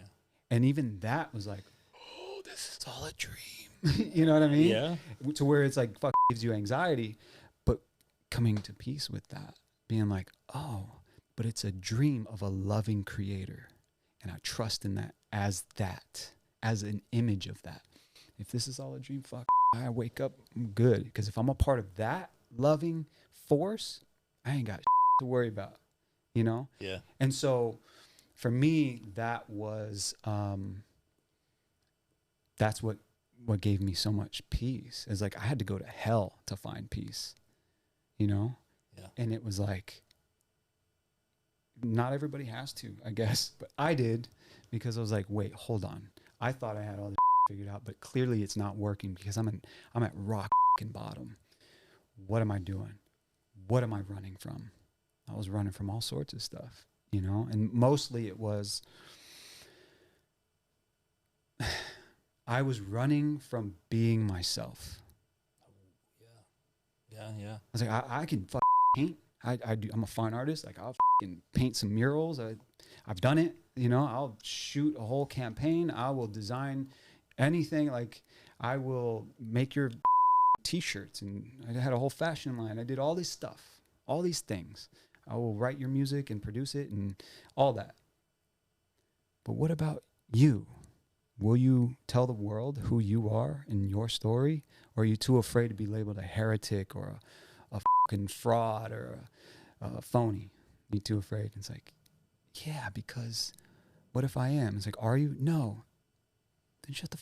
S3: And even that was oh, this is all a dream. You know what I mean?
S2: Yeah.
S3: To where it's fuck, gives you anxiety, but coming to peace with that, being oh, but it's a dream of a loving creator. And I trust in that, as an image of that. If this is all a dream, fuck, I wake up, I'm good. Because if I'm a part of that loving force, I ain't got to worry about, you know?
S2: Yeah.
S3: And so for me, that was, that's what gave me so much peace. It's like I had to go to hell to find peace, you know?
S2: Yeah.
S3: And it was like, not everybody has to, I guess, but I did, because I was like, wait, hold on. I thought I had all this figured out, but clearly it's not working, because I'm at rock bottom. What am I doing? What am I running from? I was running from all sorts of stuff, you know? And mostly it was, I was running from being myself.
S2: Yeah.
S3: I was like, I can paint. I'm a fine artist. Like, I'll paint some murals. I've done it. You know, I'll shoot a whole campaign. I will design anything. Like, I will make your t-shirts, and I had a whole fashion line. I did all this stuff, all these things. I will write your music and produce it and all that. But what about you? Will you tell the world who you are in your story? Or are you too afraid to be labeled a heretic or a fucking fraud or a phony? You too afraid? It's like, yeah, because what if I am? It's like, are you? No. Then shut the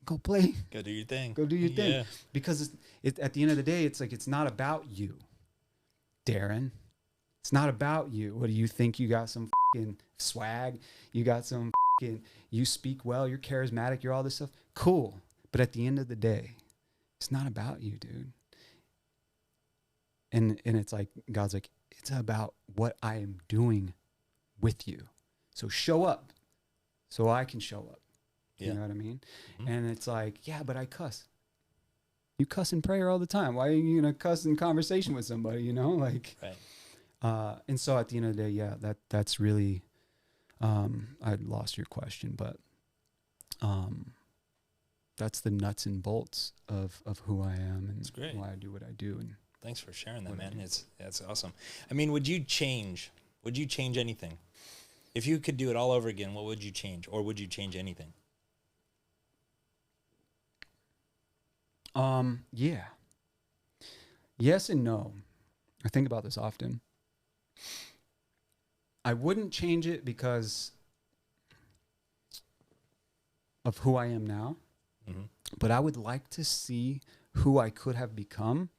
S3: go play.
S2: Go do your thing.
S3: Go do your thing.
S2: Yeah.
S3: Because at the end of the day, it's like, it's not about you, Darin. It's not about you. What do you think? You got some fucking swag? You got some fucking, you speak well, you're charismatic, you're all this stuff. Cool. But at the end of the day, it's not about you, dude. And it's like, God's like, it's about what I am doing with you. So show up so I can show up.
S2: Yeah.
S3: You know what I mean?
S2: Mm-hmm.
S3: And it's like, yeah, but I cuss. You cuss in prayer all the time. Why are you going to cuss in conversation with somebody, you know? Like,
S2: right.
S3: And so at the end of the day, yeah, that's really, I lost your question, but that's the nuts and bolts of who I am and why I do what I do. And
S2: thanks for sharing that, man. That's awesome. I mean, would you change anything? If you could do it all over again, what would you change? Or would you change anything?
S3: Yeah. Yes and no. I think about this often. I wouldn't change it because of who I am now, but I would like to see who I could have become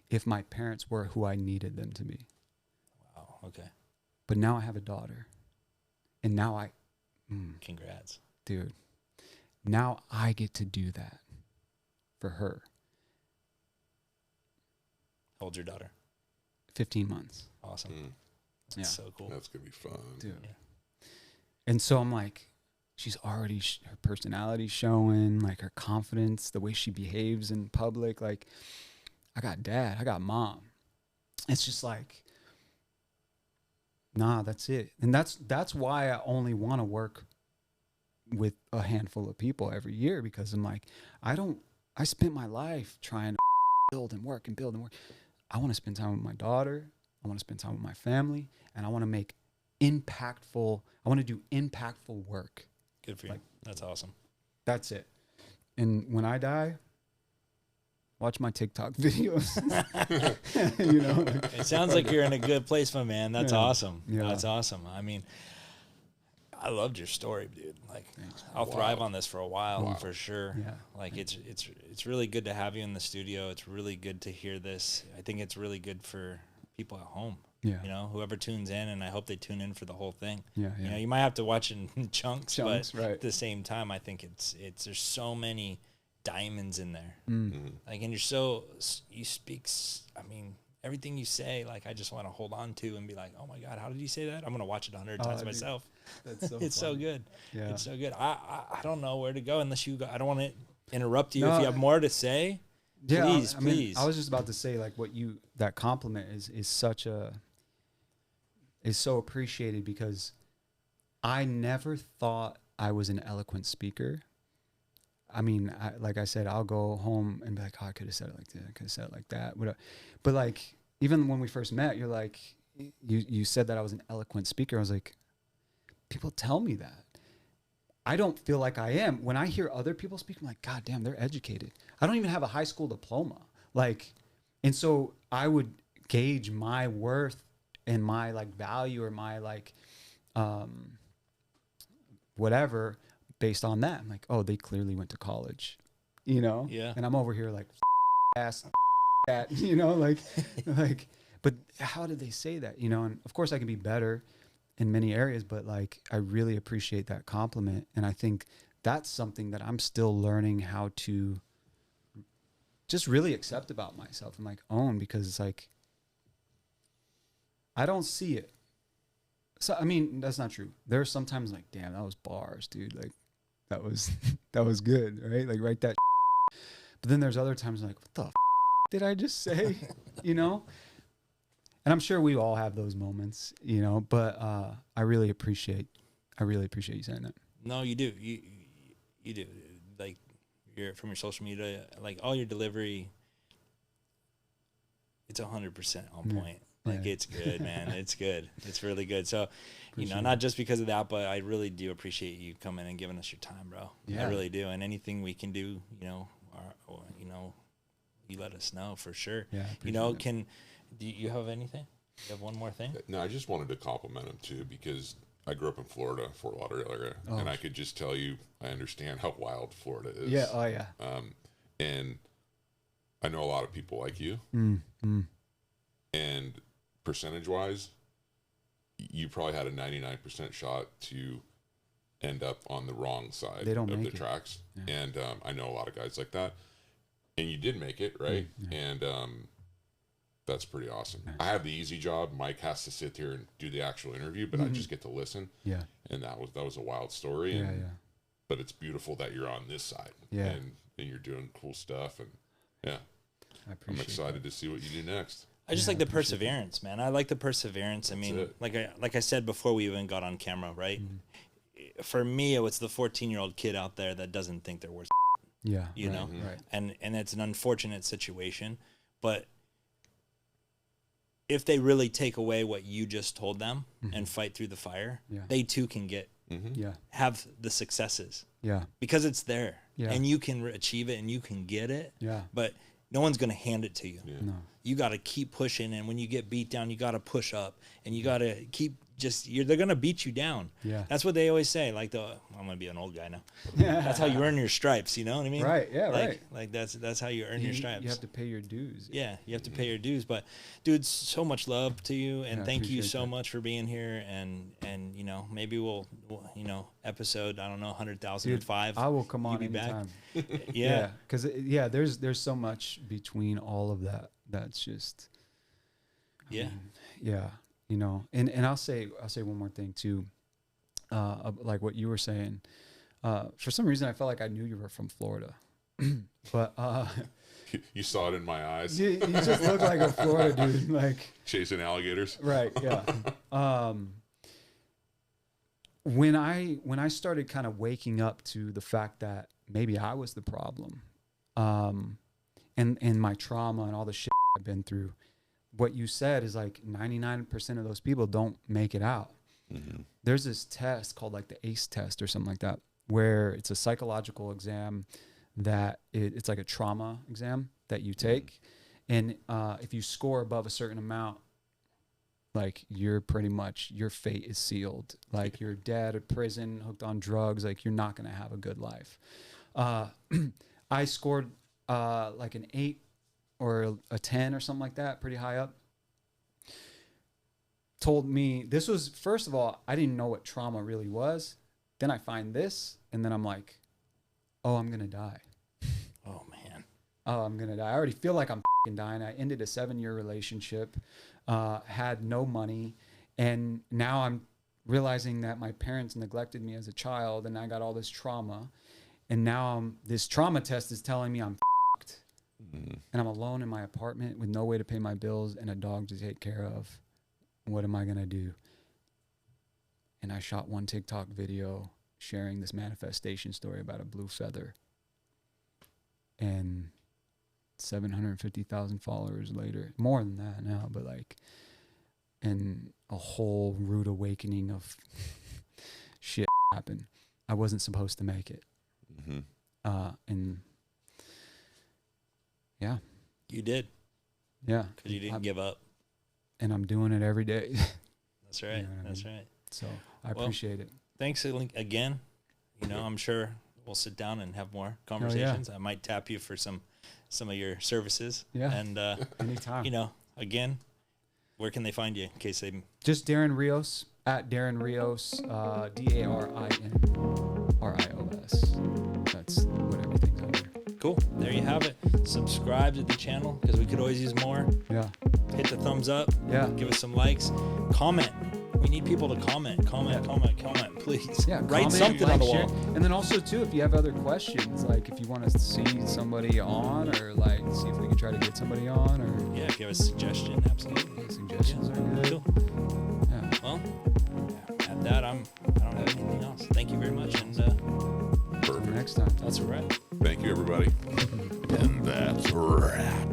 S3: if my parents were who I needed them to be.
S2: Wow. Okay.
S3: But now I have a daughter, and now
S2: Congrats,
S3: dude. Now I get to do that for her.
S2: How old's your daughter?
S3: 15 months.
S2: Awesome. That's so cool.
S1: That's gonna be fun,
S3: dude.
S2: Yeah.
S3: And so I'm like, she's already her personality showing, like her confidence, the way she behaves in public. Like, I got dad, I got mom. It's just like, nah, that's it. And that's why I only want to work with a handful of people every year, because I'm like, I spent my life trying to build and work and build and work. I want to spend time with my daughter. I want to spend time with my family, and I want to make I want to do impactful work.
S2: Good for you.
S3: Like,
S2: that's awesome.
S3: That's it. And when I die, watch my TikTok videos. You know,
S2: it sounds like you're in a good place, my man. That's awesome.
S3: Yeah.
S2: That's awesome. I mean, I loved your story, dude. Like,
S3: Thanks.
S2: I'll thrive on this for a while, for sure.
S3: Yeah.
S2: Like, it's really good to have you in the studio. It's really good to hear this. I think it's really good for people at home.
S3: Yeah.
S2: You know, whoever tunes in, and I hope they tune in for the whole thing.
S3: Yeah.
S2: You know, you might have to watch it in chunks, but
S3: right.
S2: at the same time, I think there's so many diamonds in there. Like, and you speak, I mean, everything you say, like, I just want to hold on to and be like, oh my God, how did you say that? I'm going to watch it 100 times myself.
S3: That's so
S2: it's so good.
S3: Yeah.
S2: It's so good. I don't know where to go unless you go. I don't want to interrupt you. If you have more to say, please.
S3: Mean, I was just about to say, like, that compliment is so appreciated, because I never thought I was an eloquent speaker. I mean, like I said, I'll go home and be like, oh, I could have said it like that. I could have said it like that. But like, even when we first met, you're like, you said that I was an eloquent speaker. I was like, people tell me that. I don't feel like I am. When I hear other people speak, I'm like, God damn, they're educated. I don't even have a high school diploma. Like, and so I would gauge my worth and my like value or my like whatever based on that. I'm like, oh, they clearly went to college, you know?
S2: Yeah.
S3: And I'm over here like ass that, you know, like but how did they say that? You know, and of course I can be better in many areas, but like I really appreciate that compliment. And I think that's something that I'm still learning how to just really accept about myself and like own, because it's like I don't see it. So I mean, that's not true. There's sometimes like, damn, that was bars, dude. Like that was that was good, right? Like write that. But then there's other times like, what the did I just say? You know? And I'm sure we all have those moments, you know, but I really appreciate you saying that.
S2: No, you do. You do. Like from your social media, like all your delivery, it's 100% on point. Like it's good, man. It's good. It's really good. So, you know, not just because of that, but I really do appreciate you coming and giving us your time, bro. Yeah. I really do. And anything we can do, you know, or you know, you let us know for sure. Yeah. You know, do you have anything? You have one more thing?
S1: No, I just wanted to compliment him too, because I grew up in Florida, Fort Lauderdale area, and I could just tell you, I understand how wild Florida is.
S3: Yeah. Oh yeah.
S1: And I know a lot of people like you, and percentage-wise, you probably had a 99% shot to end up on the wrong side of the tracks. Yeah. And I know a lot of guys like that, and you did make it, right? Yeah. And that's pretty awesome. Yeah. I have the easy job. Mike has to sit here and do the actual interview, but I just get to listen. Yeah. And that was a wild story.
S3: Yeah,
S1: and, but it's beautiful that you're on this side. Yeah. And you're doing cool stuff. And yeah, I'm excited to see what you do next.
S2: I just like the perseverance, man. I like the perseverance. I mean, like I said before we even got on camera, right? Mm-hmm. For me, it's the 14-year-old kid out there that doesn't think they're worth. Yeah, you know, right. And it's an unfortunate situation, but if they really take away what you just told them and fight through the fire, they too can have the successes. Yeah, because it's there, and you can achieve it and you can get it. Yeah, but no one's going to hand it to you. Yeah. No. You got to keep pushing, and when you get beat down, you got to push up, and you got to keep they're going to beat you down. Yeah. That's what they always say. Like I'm going to be an old guy now. That's how you earn your stripes, you know what I mean?
S3: Right. Yeah, right.
S2: Like that's how you earn your stripes.
S3: You have to pay your dues.
S2: Yeah, you have to pay your dues, but dude, so much love to you, and thank you so much for being here, and you know, maybe we'll you know, episode, I don't know, 100,005.
S3: I will come on anytime. Yeah. Cuz there's so much between all of that. That's just I mean, you know, and I'll say one more thing too, like what you were saying. For some reason, I felt like I knew you were from Florida, but
S1: you saw it in my eyes.
S3: You just look like a Florida dude, like
S1: chasing alligators.
S3: Right. Yeah. When I started kind of waking up to the fact that maybe I was the problem, and my trauma and all the shit I've been through. What you said is like 99% of those people don't make it out. Mm-hmm. There's this test called like the ACE test or something like that, where it's a psychological exam that it's like a trauma exam that you take. And if you score above a certain amount, like you're pretty much, your fate is sealed. Like you're dead, in prison, hooked on drugs. Like you're not going to have a good life. I scored like an 8 or a 10 or something like that, pretty high up. Told me, this was, first of all, I didn't know what trauma really was. Then I find this, and then I'm like, oh, I'm going to die.
S2: Oh, man.
S3: Oh, I'm going to die. I already feel like I'm dying. I ended a 7-year relationship, had no money, and now I'm realizing that my parents neglected me as a child, and I got all this trauma. And now this trauma test is telling me I'm and I'm alone in my apartment with no way to pay my bills and a dog to take care of. What am I going to do? And I shot one TikTok video sharing this manifestation story about a blue feather. And 750,000 followers later, more than that now, but like, and a whole rude awakening of shit happened. I wasn't supposed to make it. And yeah.
S2: You did.
S3: Yeah.
S2: Because you didn't give up.
S3: and I'm doing it every day.
S2: That's right.
S3: You know what I
S2: That's
S3: mean?
S2: right.
S3: So I appreciate it.
S2: Thanks again. You know, I'm sure we'll sit down and have more conversations. I might tap you for some of your services.
S3: Yeah.
S2: And
S3: Anytime.
S2: you know, again, where can they find you in case they
S3: Just Darin Rios at Darin Rios, DarinRios. That's what everything's under.
S2: Cool. There you have it. Subscribe to the channel because we could always use more.
S3: Yeah.
S2: Hit the thumbs up.
S3: Yeah.
S2: Give us some likes. Comment. We need people to comment, please.
S3: Yeah,
S2: Write
S3: comment,
S2: something
S3: like,
S2: on the
S3: share.
S2: wall.
S3: And then also too, if you have other questions, like if you want to see somebody on, or like see if we can try to get somebody on, or
S2: Yeah, give us a suggestion. Absolutely.
S3: suggestions are good.
S2: Cool.
S3: Yeah.
S2: Well, at that, I don't have anything else. Thank you very much, and
S3: Until
S1: Perfect.
S3: next time.
S2: that's a wrap.
S1: Thank you, everybody. And that's a wrap.